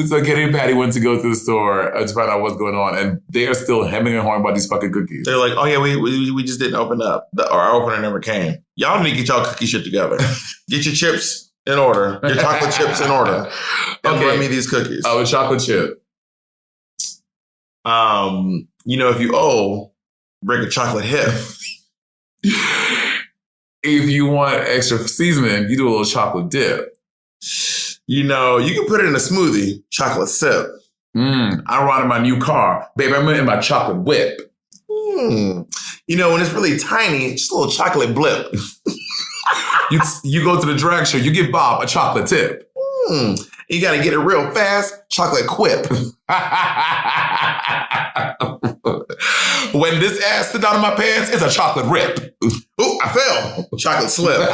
So Kennedy and Patty went to go to the store to find out what's going on, and they are still hemming and hawing about these fucking cookies. They're like, oh yeah, we just didn't open up. Our opener never came. Y'all need to get y'all cookie shit together. Get your chips in order. Your chocolate chips in order. And bring me these cookies. Oh, a chocolate chip. If you owe, bring a chocolate hip. If you want extra seasoning, you do a little chocolate dip. You can put it in a smoothie, chocolate sip. I ride in my new car. Baby, I'm in my chocolate whip. When it's really tiny, just a little chocolate blip. You go to the drag show, you give Bob a chocolate tip. You got to get it real fast, chocolate quip. When this ass sit down in my pants, it's a chocolate rip. Ooh, I fell. Chocolate slip.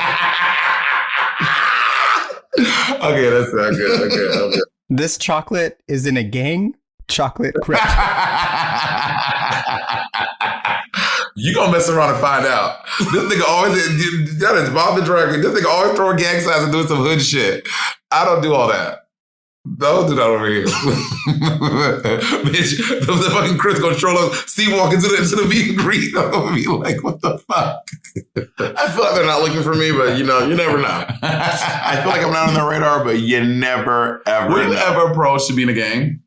Okay, that's not good. Okay. This chocolate is in a gang. Chocolate crip. You gonna mess around and find out. This nigga always, that is Bob the Dragon. This nigga always throwing gang signs and doing some hood shit. I don't do all that. Don't do that over here. Bitch, the fucking Chris gonna troll us, walk into the meet and greet. I'm gonna be like, what the fuck? I feel like they're not looking for me, but you never know. I feel like I'm not on their radar, but you never, ever Were you ever approached to be in a gang?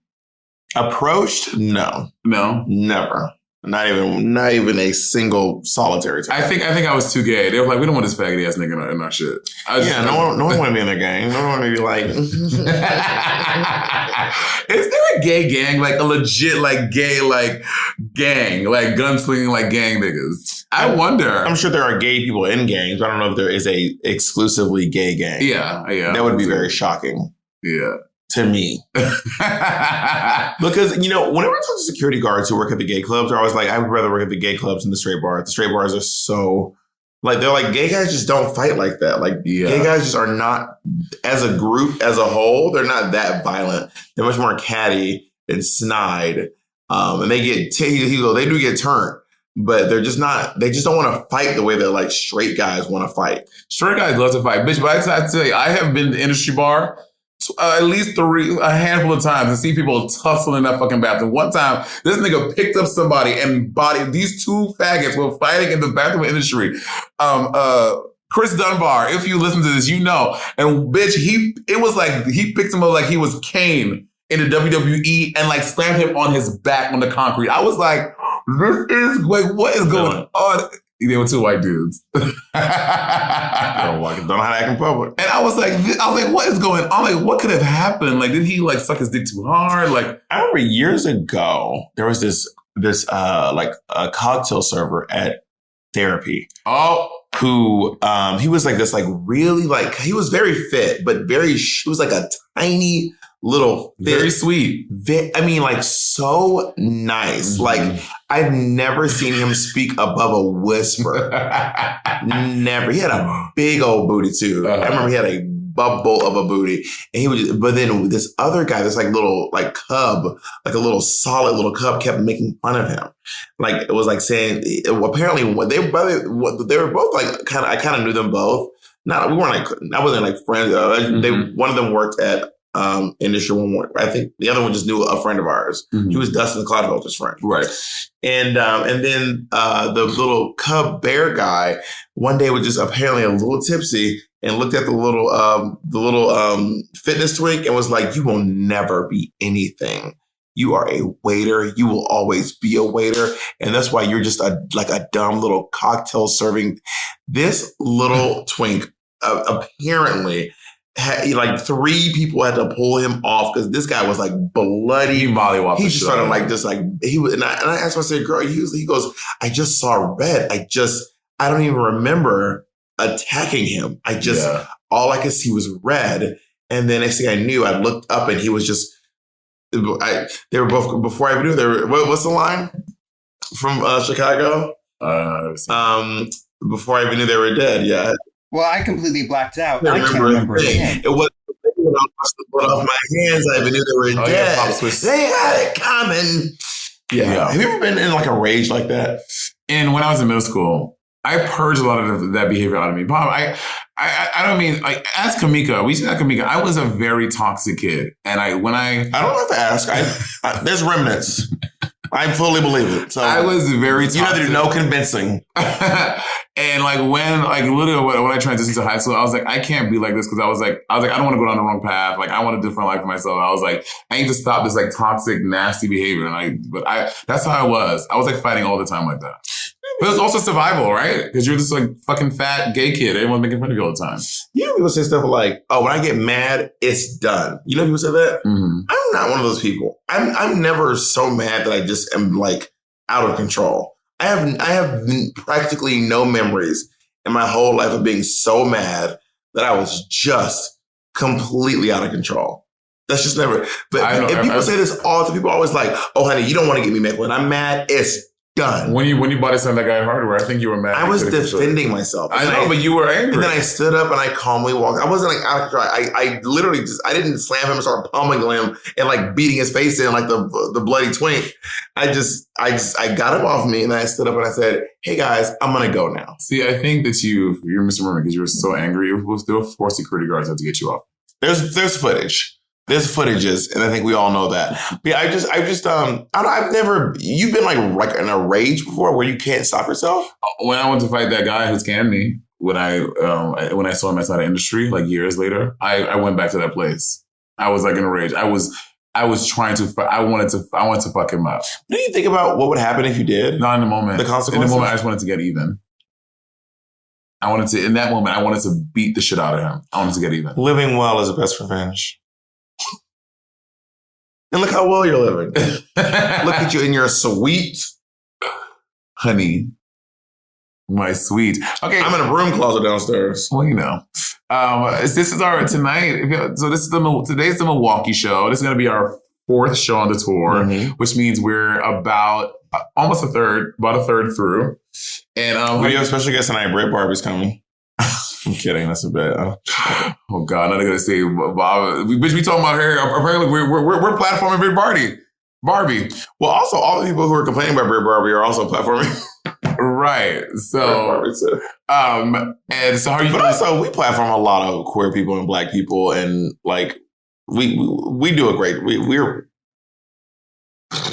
Approached? No. No? Never. Not even a single solitary time. I think I was too gay. They were like, we don't want this faggoty ass nigga in our shit. No one want to be in their gang. No one want to be like. Is there a gay gang, like a legit like gay like gang, like gunslinging like gang niggas? I wonder. I'm sure there are gay people in gangs. But I don't know if there is a exclusively gay gang. Yeah. That would be very shocking. Yeah. To me. Because, whenever I talk to security guards who work at the gay clubs, they're always like, I would rather work at the gay clubs than the straight bars. The straight bars are so, they're like, gay guys just don't fight like that. Gay guys just are not, as a group, as a whole, they're not that violent. They're much more catty and snide. And they do get turned. But they're just not, they just don't want to fight the way that like straight guys want to fight. Straight guys love to fight. Bitch, but I tell you, I have been to the industry bar at least a handful of times and see people tussle in that fucking bathroom. One time, this nigga picked up somebody and these two faggots were fighting in the bathroom industry. Chris Dunbar, if you listen to this, you know. And bitch, it was like he picked him up like he was Kane in the WWE and like slammed him on his back on the concrete. I was like, this is like, what is going on? They were two white dudes. Don't know how to act in public. And I was like, what is going on? Like, what could have happened? Like, did he like suck his dick too hard? Like, I remember years ago, there was this like a cocktail server at Therapy. Oh, who he was like this, like really like he was very fit, but he was like a tiny little fit, very sweet. Like so nice. Mm-hmm. Like I've never seen him speak above a whisper. Never. He had a big old booty too. I remember he had a bubble of a booty. And he would just, but then this other guy, this like little like cub, like a little solid little cub kept making fun of him. Like it was like saying, apparently they were both like I kind of knew them both. We weren't like, I wasn't like friends. One of them worked at industry one more. I think the other one just knew a friend of ours. He was Dustin Clodfelter's friend. Right. And then the little cub bear guy one day was just apparently a little tipsy and looked at the little fitness twink and was like, "You will never be anything. You are a waiter. You will always be a waiter. And that's why you're just a dumb little cocktail serving." This little twink apparently had, like 3 people had to pull him off because this guy was like bloody. He just started like just like he was. And I asked him, I said, "Girl," he goes, "I just saw red. I don't even remember attacking him. All I could see was red." And then next thing I knew, I looked up and he was just. They were both, before I even knew, they were, what's the line from Chicago? Before I even knew they were dead, yeah. Well, I completely blacked out. I can't remember a thing. It was when I was put off my hands, I even knew they were dead. Yeah, they had it coming. Yeah. Have you ever been in like a rage like that? And when I was in middle school, I purged a lot of that behavior out of me. Bob, I don't mean, like, ask Kamika. We should ask Kamika. I was a very toxic kid. And I don't have to ask. There's remnants. I fully believe it. So I was very toxic. You know, there's no convincing. And like literally when I transitioned to high school, I was like, I can't be like this because I was like, I don't want to go down the wrong path. Like, I want a different life for myself. I was like, I need to stop this like toxic, nasty behavior. And that's how I was. I was like fighting all the time like that. But it's also survival, right? Because you're just like fucking fat gay kid. Everyone's making fun of you all the time. You know, people say stuff like, "Oh, when I get mad, it's done." You know, people say that. Mm-hmm. I'm not one of those people. I'm never so mad that I just am like out of control. I have practically no memories in my whole life of being so mad that I was just completely out of control. That's just never. But people say this all the time. People are always like, "Oh, honey, you don't want to get me mad. When I'm mad, it's done." When you bought it that guy hardware, I think you were mad. I was defending myself. I know, but you were angry. And then I stood up and I calmly walked. I wasn't like out of control. I literally just, I didn't slam him and start pummeling him and like beating his face in like the bloody twink. I got him off me and I stood up and I said, "Hey guys, I'm gonna go now." See, I think that you're misremembering because you were so angry. There were 4 security guards that had to get you off. There's footage. There's footages, and I think we all know that. But I've never. You've been like in a rage before where you can't stop yourself. When I went to fight that guy who scammed me, when I saw him outside of industry, like years later, I went back to that place. I was like in a rage. I was trying to. I wanted to fuck him up. What do you think about what would happen if you did? Not in the moment. The consequences. In the moment, I just wanted to get even. In that moment, I wanted to beat the shit out of him. I wanted to get even. Living well is the best revenge. And look how well you're living. Look at you in your sweet. Honey. My sweet. Okay. I'm in a broom closet downstairs. Well, you know. This is our tonight. So today's the Milwaukee show. This is going to be our 4th show on the tour, which means we're about a third through. And we have a special guest tonight. Britt Barbie's coming. I'm kidding. That's a bit. Oh God! I'm not gonna say Bob. We talking about her. Apparently, we're platforming Britt Barbie. Well, also all the people who are complaining about Britt Barbie are also platforming. Right. So, and so how you? But also, we platform a lot of queer people and Black people, and like we do a great we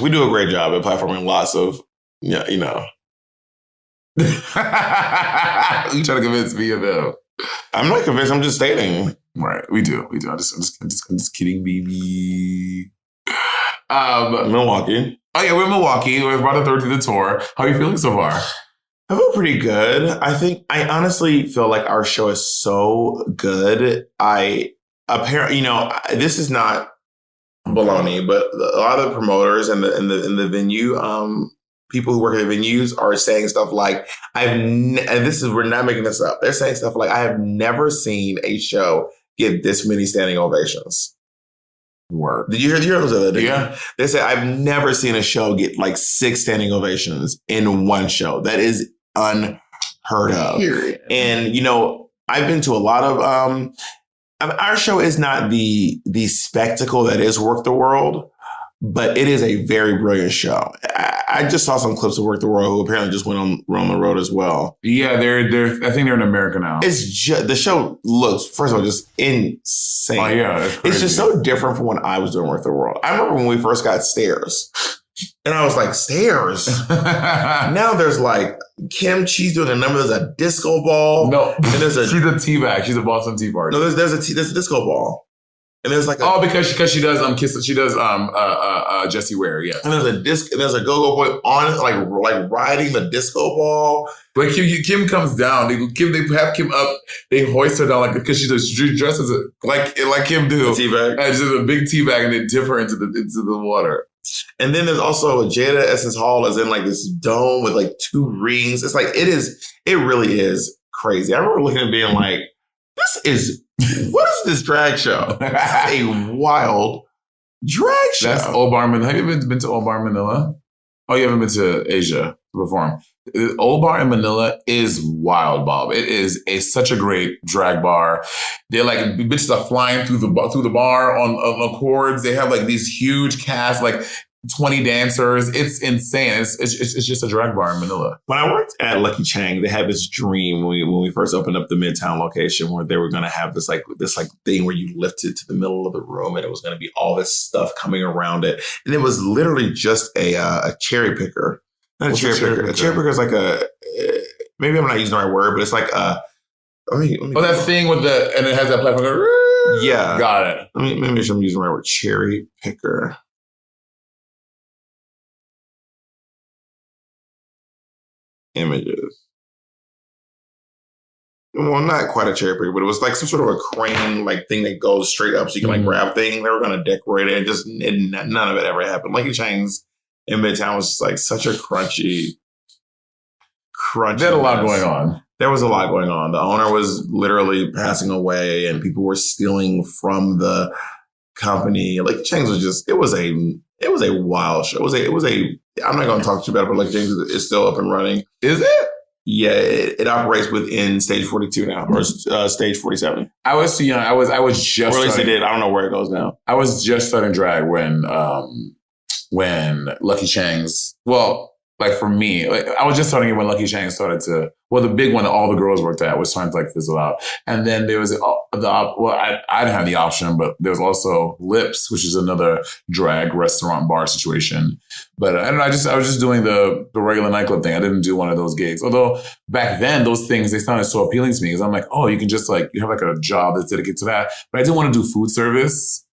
do a great job at platforming lots of you know. You trying to convince me of them? I'm not convinced. I'm just stating. Right, we do. I'm just kidding, baby. Milwaukee. Oh yeah, we're in Milwaukee. We're about a third through the tour. How are you feeling so far? I feel pretty good. I honestly feel like our show is so good. This is not baloney, but a lot of the promoters and the venue, people who work at the venues are saying stuff like, we're not making this up. They're saying stuff like, "I have never seen a show get this many standing ovations." Word. Did you hear those other days? Yeah. They said, "I've never seen a show get like 6 standing ovations in one show." That is unheard of. Period. And, I've been to a lot of our show is not the spectacle that is Work the World, but it is a very brilliant show. I just saw some clips of Work the World who apparently just went on the road as well. Yeah, they're. I think they're in America now. It's just the show looks, first of all, just insane. Oh yeah, it's just so different from when I was doing Work the World. I remember when we first got Stairs, and I was like, Stairs. Now there's like Kim. She's doing a number. There's a disco ball. No, and she's a tea bag. She's a Boston Tea Party. No, there's a disco ball. And there's like because she does Jessie Ware, yes. And there's a go-go boy on it, like riding the disco ball. But Kim comes down. They have Kim up. They hoist her down like because she dresses like Kim do. Tea bag. And just a big tea bag, and they dip her into the water. And then there's also Jada Essence Hall is in like this dome with like 2 rings. It's like it really is crazy. I remember looking at being like, what is this drag show? That's a wild drag show. That's Old Bar Manila. Have you been to Old Bar Manila? Oh, you haven't been to Asia to perform. Old Bar in Manila is wild, Bob. It is such a great drag bar. They're like bitches are flying through the bar on cords. They have like these huge casts, like 20 dancers. It's insane. It's just a drag bar in Manila. When I worked at Lucky Chang, they had this dream when we first opened up the Midtown location where they were going to have this thing where you lifted to the middle of the room and it was going to be all this stuff coming around it. And it was literally just a cherry picker. Not a cherry picker. A cherry picker is like maybe I'm not using the right word, but it's like that thing with and it has that platform. Yeah. Got it. Maybe I'm using the right word. Cherry picker. Images. Well, not quite a cherry picker, but it was like some sort of a crane like thing that goes straight up so you can like grab things. They were going to decorate it and none of it ever happened. Lucky Chang's in Midtown was just like such a crunchy. They had a lot going on. There was a lot going on. The owner was literally passing away and people were stealing from the company. Lucky Chang's was just, it was a wild show. It was a I'm not going to talk too bad, but like James is still up and running. Is it? Yeah, it operates within stage 42 now, or stage 47. I was too young. I was just. Or at least it did. I don't know where it goes now. I was just starting drag when Lucky Chang's. Well, like for me, like I was just starting it when Lucky Chang started to. Well, the big one that all the girls worked at was starting to like fizzle out, and then there was I didn't have the option, but there was also Lips, which is another drag restaurant bar situation. But I don't know. I was just doing the regular nightclub thing. I didn't do one of those gigs. Although back then those things they sounded so appealing to me because I'm like, oh, you can just like you have like a job that's dedicated to that. But I didn't want to do food service.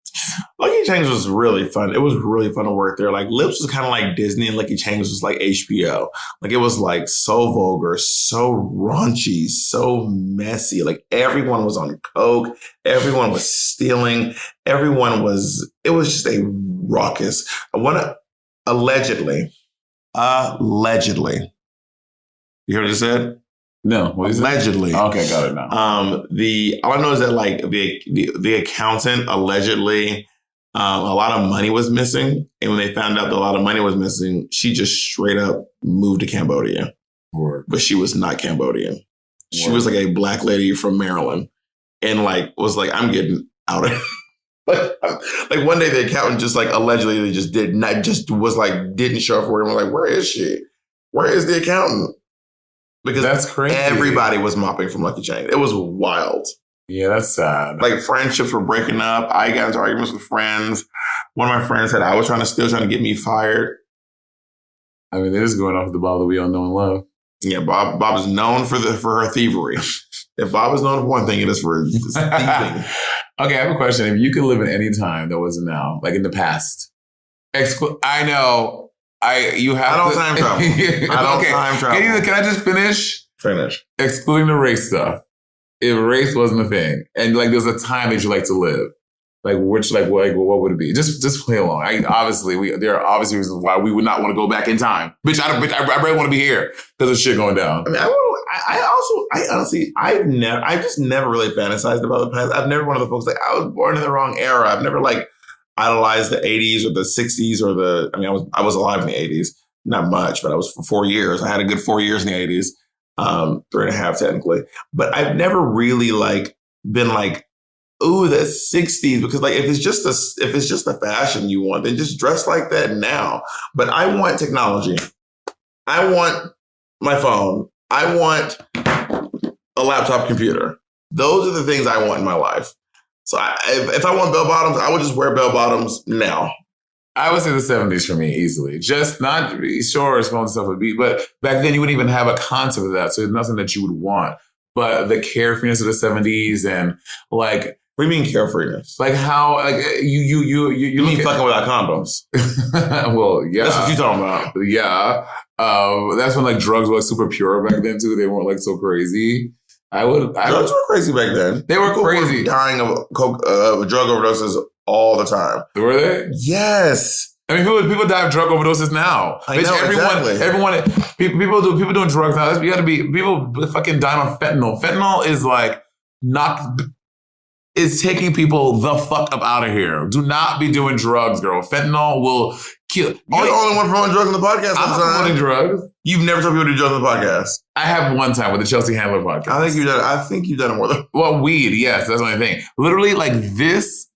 Lucky Chang's was really fun. It was really fun to work there. Like Lips was kind of like Disney and Lucky Chang's was like HBO. Like it was like so vulgar, so raunchy, so messy. Like everyone was on coke. Everyone was stealing. It was just a raucous. Allegedly. You heard what I said? No, what is allegedly. It? Okay, got it now. All I know is that like the accountant allegedly a lot of money was missing, and when they found out that a lot of money was missing, she just straight up moved to Cambodia. Word. But she was not Cambodian. She was like a black lady from Maryland, and like was like, I'm getting out of here. Like one day the accountant just like allegedly they just didn't show up for her. And was like, where is she? Where is the accountant? Because that's crazy. Everybody was mopping from Lucky Chang. It was wild. Yeah, that's sad. Like friendships were breaking up. I got into arguments with friends. One of my friends said I was trying to get me fired. I mean, it is going off the Bob that we all know and love. Yeah, Bob is known for her thievery. If Bob is known for one thing, it is for thieving. Okay, I have a question. If you could live in any time that wasn't now, like in the past, I know. You have I don't time travel. Time travel. Can I just finish? Finish. Excluding the race stuff. If race wasn't a thing, and like there's a time that you like to live, like what would it be? Just play along. There are obviously reasons why we would not want to go back in time. I really want to be here because of shit going down. I mean, I've just never really fantasized about the past. I've never one of the folks like I was born in the wrong era. I've never like idolized the 80s or the 60s or I was alive in the 80s. Not much, but I was for 4 years. I had a good 4 years in the 80s. 3.5 technically. But I've never really like been like ooh, that's 60s. Because like if it's just the fashion you want, then just dress like that now. But I want technology. I want my phone. I want a laptop computer. Those are the things I want in my life. So if I want bell bottoms, I would just wear bell bottoms now. I would say the 70s for me easily. Just not sure as phone stuff would be, but back then you wouldn't even have a concept of that. So it's nothing that you would want. But the carefreeness of the 70s and like, what do you mean carefreeness? like how like you mean fucking without condoms? Well, yeah, that's what you talking about. Yeah, that's when like drugs were like, super pure back then too. They weren't like so crazy. Drugs were crazy back then. They were crazy. People were dying of drug overdoses all the time. Were they? Yes. I mean, people die of drug overdoses now. I know, everyone, people doing drugs now. You got to be people fucking dying on fentanyl. Fentanyl is like is taking people the fuck up out of here. Do not be doing drugs, girl. Fentanyl will kill. You're the only one promoting drugs on the podcast. I'm not promoting drugs. You've never told people to do drugs on the podcast. I have one time with the Chelsea Handler podcast. I think you've done it more than. Well, weed, yes, that's the only thing. Literally, like this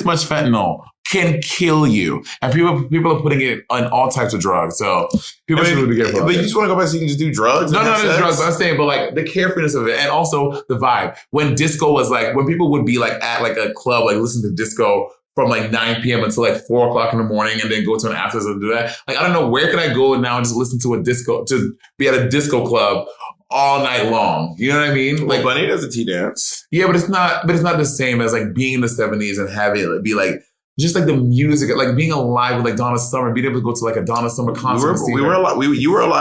much fentanyl can kill you, and people are putting it on all types of drugs. So people should really be careful. But you just want to go back so you can just do drugs? No, drugs. But I'm saying, but like the carefreeness of it, and also the vibe. When disco was like, when people would be like at like a club, like listen to disco from like 9 p.m. until like 4 o'clock in the morning, and then go to an after and do that. Like I don't know, where can I go now and just listen to to be at a disco club all night long? You know what I mean? Like Bunny does a tea dance. Yeah, but it's not the same as like being in the 70s and having it be like just like the music, like being alive with like Donna Summer, being able to go to like a Donna Summer concert. You were alive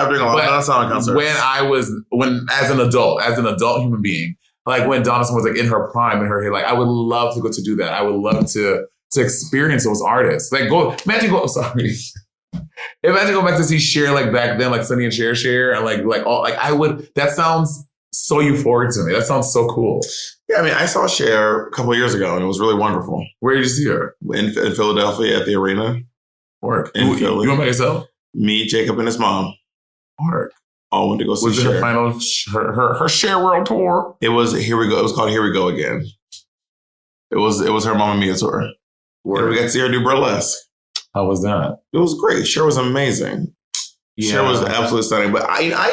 during a lot of Donna Summer concerts. When as an adult human being, like when Donna Summer was like in her prime, in her hair, like I would love to go to do that. I would love to experience those artists. Like imagine going back to see Cher like back then, like Sonny and Cher, and like all like I would. That sounds so euphoric to me. That sounds so cool. Yeah, I mean, I saw Cher a couple of years ago, and it was really wonderful. Where did you see her? In Philadelphia at the arena. Work. In Philly. You went by yourself? Me, Jacob, and his mom. Work. All went to go see Was it Cher. her final her Cher World Tour? It was Here We Go. It was called Here We Go Again. It was her Mamma Mia tour. And we got to see her do burlesque. How was that? It was great. Cher was amazing. Yeah. Cher was absolutely stunning. But I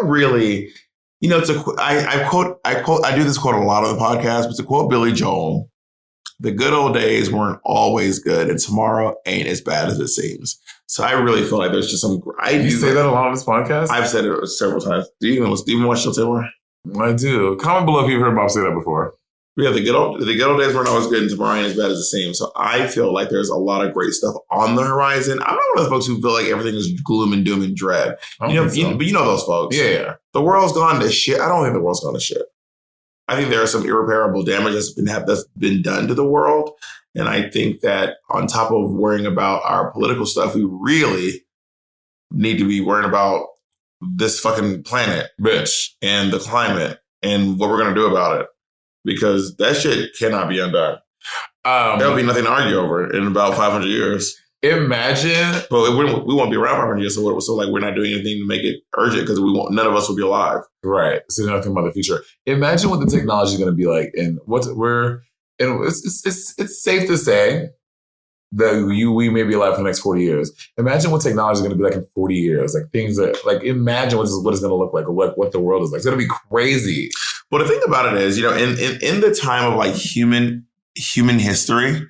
really, you know, I do this quote a lot on the podcast, but to quote Billy Joel, the good old days weren't always good, and tomorrow ain't as bad as it seems. So I really feel like there's just some. You say that a lot on this podcast? I've said it several times. Do you even watch Show Taylor? I do. Comment below if you've heard Bob say that before. Yeah, the good old days weren't always good, and tomorrow ain't as bad as it seems. So I feel like there's a lot of great stuff on the horizon. I'm not one of the folks who feel like everything is gloom and doom and dread. But you know those folks. Yeah. The world's gone to shit. I don't think the world's gone to shit. I think there is some irreparable damage that's been done to the world. And I think that on top of worrying about our political stuff, we really need to be worrying about this fucking planet, bitch, and the climate and what we're going to do about it. Because that shit cannot be undone. There'll be nothing to argue over in about 500 years. Imagine. But we won't be around 500 years, so like we're not doing anything to make it urgent because none of us will be alive. Right. So nothing about the future. Imagine what the technology is going to be like, and it's safe to say that we may be alive for the next 40 years. Imagine what technology is going to be like in 40 years. Like things that, like, imagine what it's going to look like, or what the world is like. It's going to be crazy. Well, the thing about it is, you know, in the time of like human history,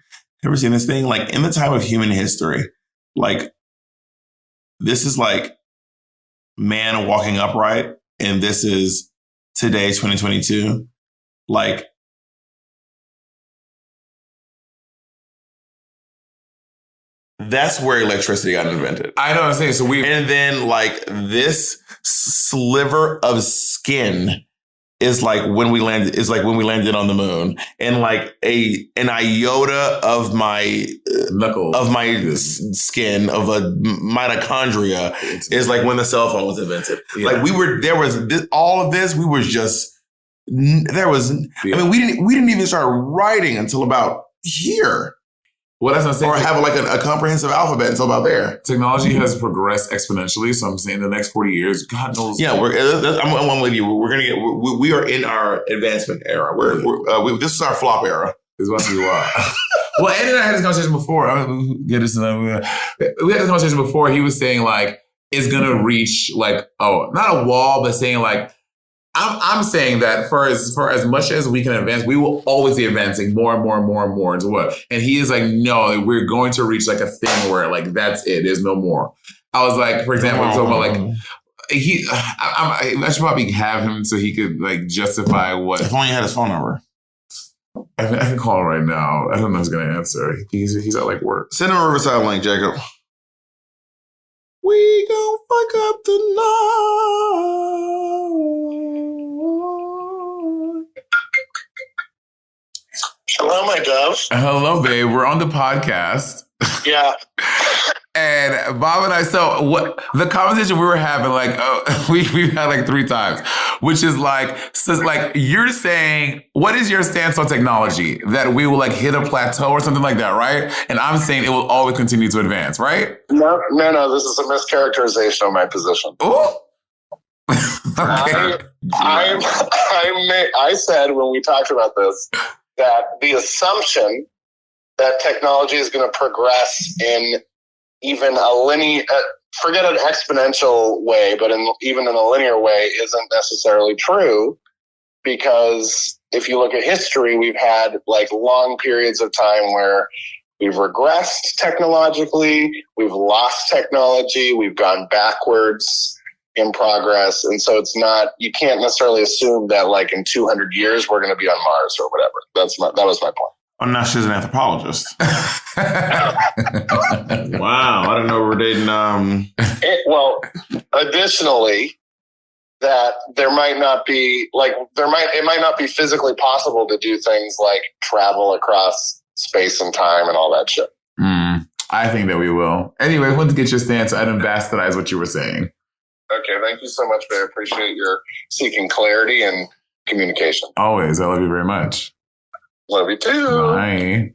ever seen this thing? Like in the time of human history, like this is like man walking upright, and this is today, 2022. Like that's where electricity got invented. I know what I'm saying. So and then like this sliver of skin is like when we landed on the moon, and like an iota of my knuckle of my skin of a mitochondria is like when the cell phone was invented. Yeah. Like all of this. We were just there was. Yeah. I mean, we didn't even start writing until about here. Well, that's not saying. Or have like a comprehensive alphabet until about there. Technology has progressed exponentially, so I'm saying the next 40 years, God knows. Yeah, I'm with you. We are in our advancement era. This is our flop era. Is what we are. Well, Andy and I had this conversation before. We had this conversation before. He was saying like it's gonna reach like not a wall, but saying like I'm saying that for as much as we can advance, we will always be advancing more and more and more and more into what? And he is like, no, we're going to reach like a thing where like that's it. There's no more. I was like, for example, I'm talking about like I should probably have him so he could like justify what. If only you had his phone number. I can call him right now. I don't know if he's gonna answer. He's at like work. Send him a Riverside link, Jacob. We gon' fuck up tonight. Hello, my dove. Hello, babe. We're on the podcast. Yeah. And Bob and I, so what the conversation we were having, like we've had like 3 times, which is like, so like you're saying, what is your stance on technology? That we will like hit a plateau or something like that, right? And I'm saying it will always continue to advance, right? No. This is a mischaracterization of my position. Oh. Okay. I said when we talked about this that the assumption that technology is going to progress in even a linear, forget an exponential way, but even in a linear way isn't necessarily true, because if you look at history, we've had like long periods of time where we've regressed technologically, we've lost technology, we've gone backwards in progress. And so you can't necessarily assume that like in 200 years, we're going to be on Mars or whatever. That was my point. Oh, now she's an anthropologist. Wow, I didn't know we were dating. Additionally, that it might not be physically possible to do things like travel across space and time and all that shit. I think that we will. Anyway, I wanted to get your stance. I'd bastardize what you were saying. Okay, thank you so much, babe. I appreciate your seeking clarity and communication. Always. I love you very much. Love you too. Bye.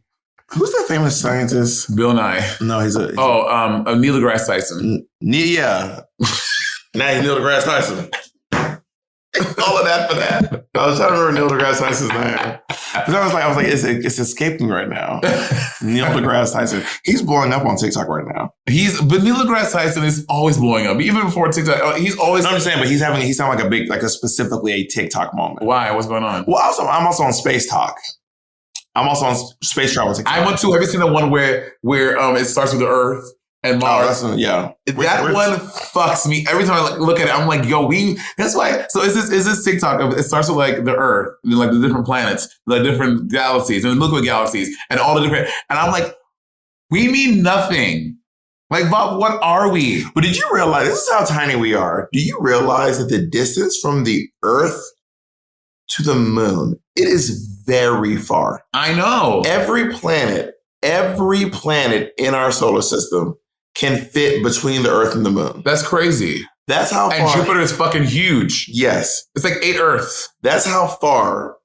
Who's that famous scientist? Bill Nye. No, he's Neil deGrasse Tyson. Yeah. Now he's Neil deGrasse Tyson. All of that for that. I was trying to remember Neil deGrasse Tyson's name. Because I was like, it's escaping right now. Neil deGrasse Tyson. He's blowing up on TikTok right now. But Neil deGrasse Tyson is always blowing up. Even before TikTok, he's always. No, I'm just saying, but he's having like specifically a TikTok moment. Why? What's going on? Well, I'm also on Space Talk. I'm also on Space Travel TikTok. I went to. Have you seen the one where it starts with the Earth and Mars? Oh, yeah. That one fucks me every time I look at it. I'm like, yo, that's why. So is this TikTok? It starts with like the Earth, like the different planets, the different galaxies, and the Milky Way galaxies, and all the different. And I'm like, we mean nothing. Like, Bob, what are we? But did you realize this is how tiny we are? Do you realize that the distance from the Earth to the moon, it is very far. I know. Every planet in our solar system can fit between the Earth and the moon. That's crazy. That's how far. And Jupiter is fucking huge. Yes. It's like 8 Earths. That's how far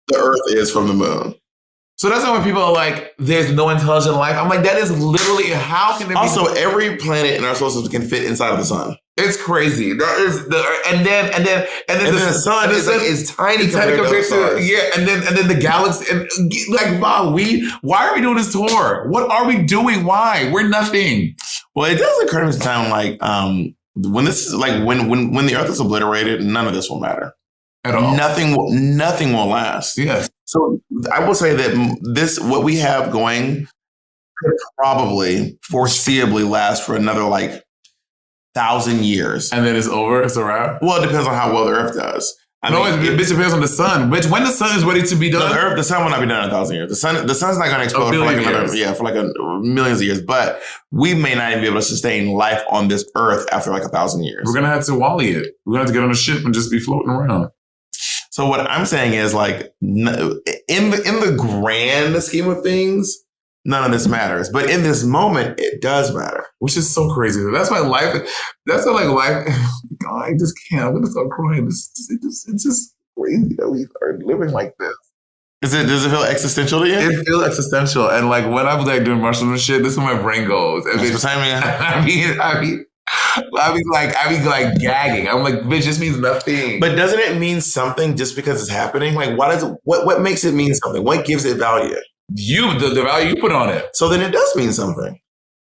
the Earth is from the moon. So that's why when people are like, there's no intelligent life, I'm like, that is literally, how can it be? Also, every planet in our solar system can fit inside of the sun. It's crazy. That is and then the sun is tiny compared to the stars. Yeah, and then the galaxy, and like, wow, why are we doing this tour? What are we doing? Why? We're nothing. Well, it does occur to me sometimes, like, when this is like when the Earth is obliterated, none of this will matter at all. Nothing will last. Yes. So I will say that what we have going could probably foreseeably last for another like 1,000 years. And then it's over? It's a wrap? Well, it depends on how well the Earth does. It depends on the sun. Which when the sun is ready to be done. No, the sun will not be done in 1,000 years. The sun's not going to explode for like millions of years. But we may not even be able to sustain life on this Earth after like 1,000 years. We're going to have to Wall-E it. We're going to have to get on a ship and just be floating around. So what I'm saying is, like, in the grand scheme of things, none of this matters. But in this moment, it does matter. Which is so crazy. That's why life, God, I just can't. I'm going to start crying. It's just crazy that we are living like this. Does it feel existential to you? It feels existential. And like when I'm like doing martial arts shit, this is where my brain goes. And That's what time, man. I be like gagging. I'm like, bitch, this means nothing. But doesn't it mean something just because it's happening? Like, what makes it mean something? What gives it value? The value you put on it. So then it does mean something.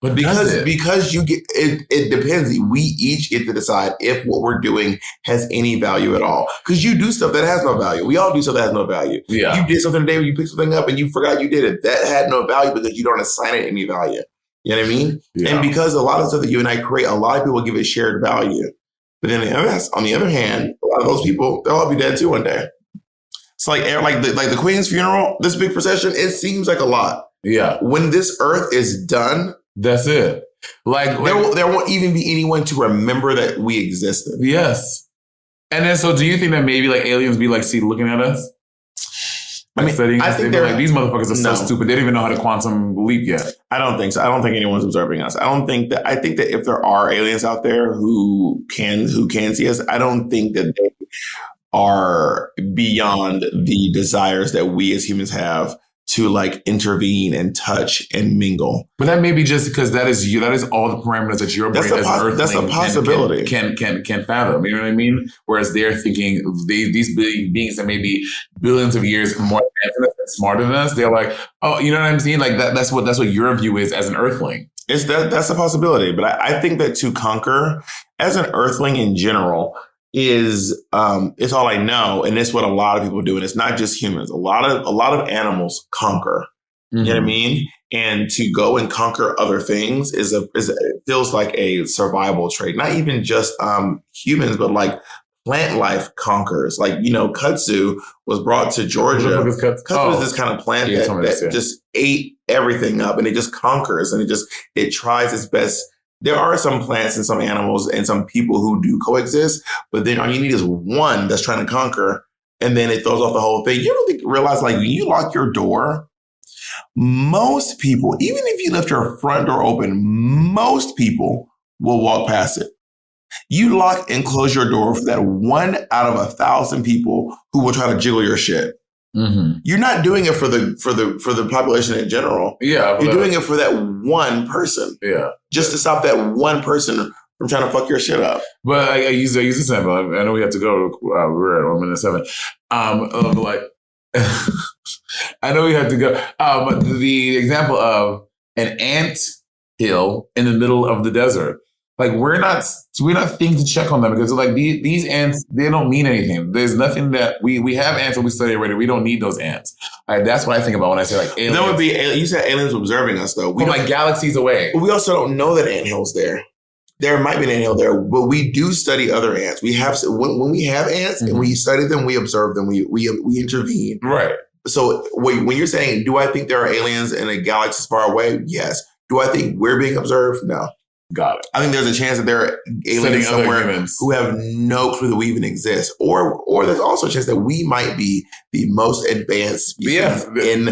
But because you get it depends. We each get to decide if what we're doing has any value at all. Because you do stuff that has no value. We all do stuff that has no value. Yeah. You did something today where you picked something up and you forgot you did it. That had no value because you don't assign it any value. You know what I mean? Yeah. And because a lot of stuff that you and I create, a lot of people give it shared value. But then on the other hand, a lot of those people, they'll all be dead too one day. So like the Queen's funeral, this big procession, it seems like a lot. Yeah. When this earth is done, that's it. Like there won't even be anyone to remember that we existed. Yes. And then, so do you think that maybe like aliens be like, see, looking at us? Like, I think they're like, these motherfuckers are so stupid. They don't even know how to quantum leap yet. I don't think so. I don't think anyone's observing us. I think that if there are aliens out there who can see us, I don't think that they are beyond the desires that we as humans have to like intervene and touch and mingle. But that may be just because that is you. That is all the parameters that your brain as an earthling that's a possibility. Can fathom. You know what I mean? Whereas they're thinking these beings that may be billions of years more advanced than us and smarter than us. They're like, oh, you know what I'm saying? Like that's what your view is as an earthling. That's a possibility. But I think that to conquer as an earthling in general is it's all I know, and it's what a lot of people do, and it's not just humans. A lot of animals conquer. Mm-hmm. You know what I mean? And to go and conquer other things it feels like a survival trait. Not even just humans, but like plant life conquers. Like, you know, kudzu was brought to Georgia. Kudzu is this kind of plant that just ate everything up, and it just conquers, and it tries its best. There are some plants and some animals and some people who do coexist, but then all you need is one that's trying to conquer, and then it throws off the whole thing. You ever realize, like, when you lock your door, most people, even if you left your front door open, most people will walk past it. You lock and close your door for that 1 out of 1,000 people who will try to jiggle your shit. Mm-hmm. You're not doing it for the population in general. Yeah, you're doing it for that one person. Yeah, just to stop that one person from trying to fuck your shit up. But I use the example. I know we have to go. We're at 1:07. Like I know we have to go. But the example of an ant hill in the middle of the desert. Like we're not thinking to check on them because like these ants, they don't mean anything. There's nothing that we have ants that we study already. We don't need those ants. Like, that's what I think about when I say like aliens. That would be you said aliens observing us though. We're like galaxies away. We also don't know that anthills there. There might be an anthill there, but we do study other ants. We have when we have ants and we study them, we observe them, we intervene. Right. So when you're saying, do I think there are aliens in a galaxy far away? Yes. Do I think we're being observed? No. Got it. I think there's a chance that there are aliens somewhere who have no clue that we even exist. Or there's also a chance that we might be the most advanced species in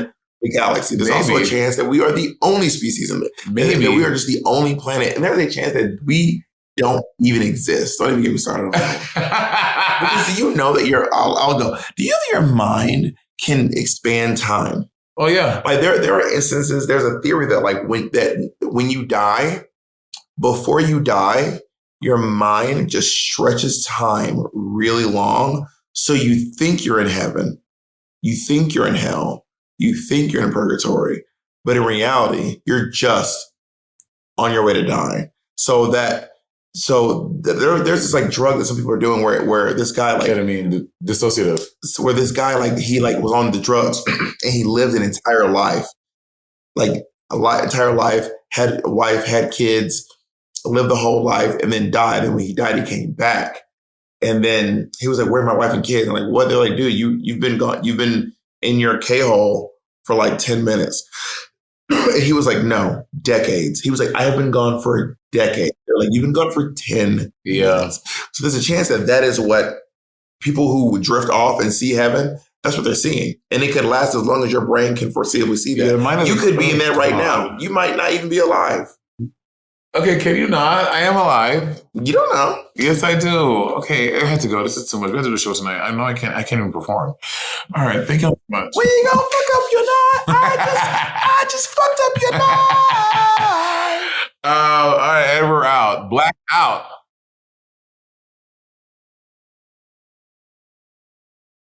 the galaxy. There's also a chance that we are the only species in maybe that we are just the only planet. And there's a chance that we don't even exist. Don't even get me started on that. Because do you know that I'll go. Do you know that your mind can expand time? Oh yeah. Like there are instances, there's a theory that like when you die, before you die, your mind just stretches time really long. So you think you're in heaven. You think you're in hell. You think you're in purgatory. But in reality, you're just on your way to die. So there's this like drug that some people are doing where this guy like dissociative. Where this guy like he like was on the drugs and he lived an entire life. Like entire life, had a wife, had kids, lived the whole life, and then died. And when he died, he came back. And then he was like, "Where's my wife and kids?" I'm like, "What?" They're like, "Dude, you've been gone. You've been in your K-hole for like 10 minutes." And he was like, "No, decades." He was like, "I have been gone for a decade." They're like, "You've been gone for 10 minutes." So there's a chance that is what people who drift off and see heaven, that's what they're seeing. And it could last as long as your brain can foreseeably see that. You could be in there right now. You might not even be alive. Okay, can you not? I am alive. You don't know. Yes, I do. Okay, I have to go. This is too much. We have to do the show tonight. I know I can't even perform. All right, thank you so much. We ain't gonna fuck up your night. I just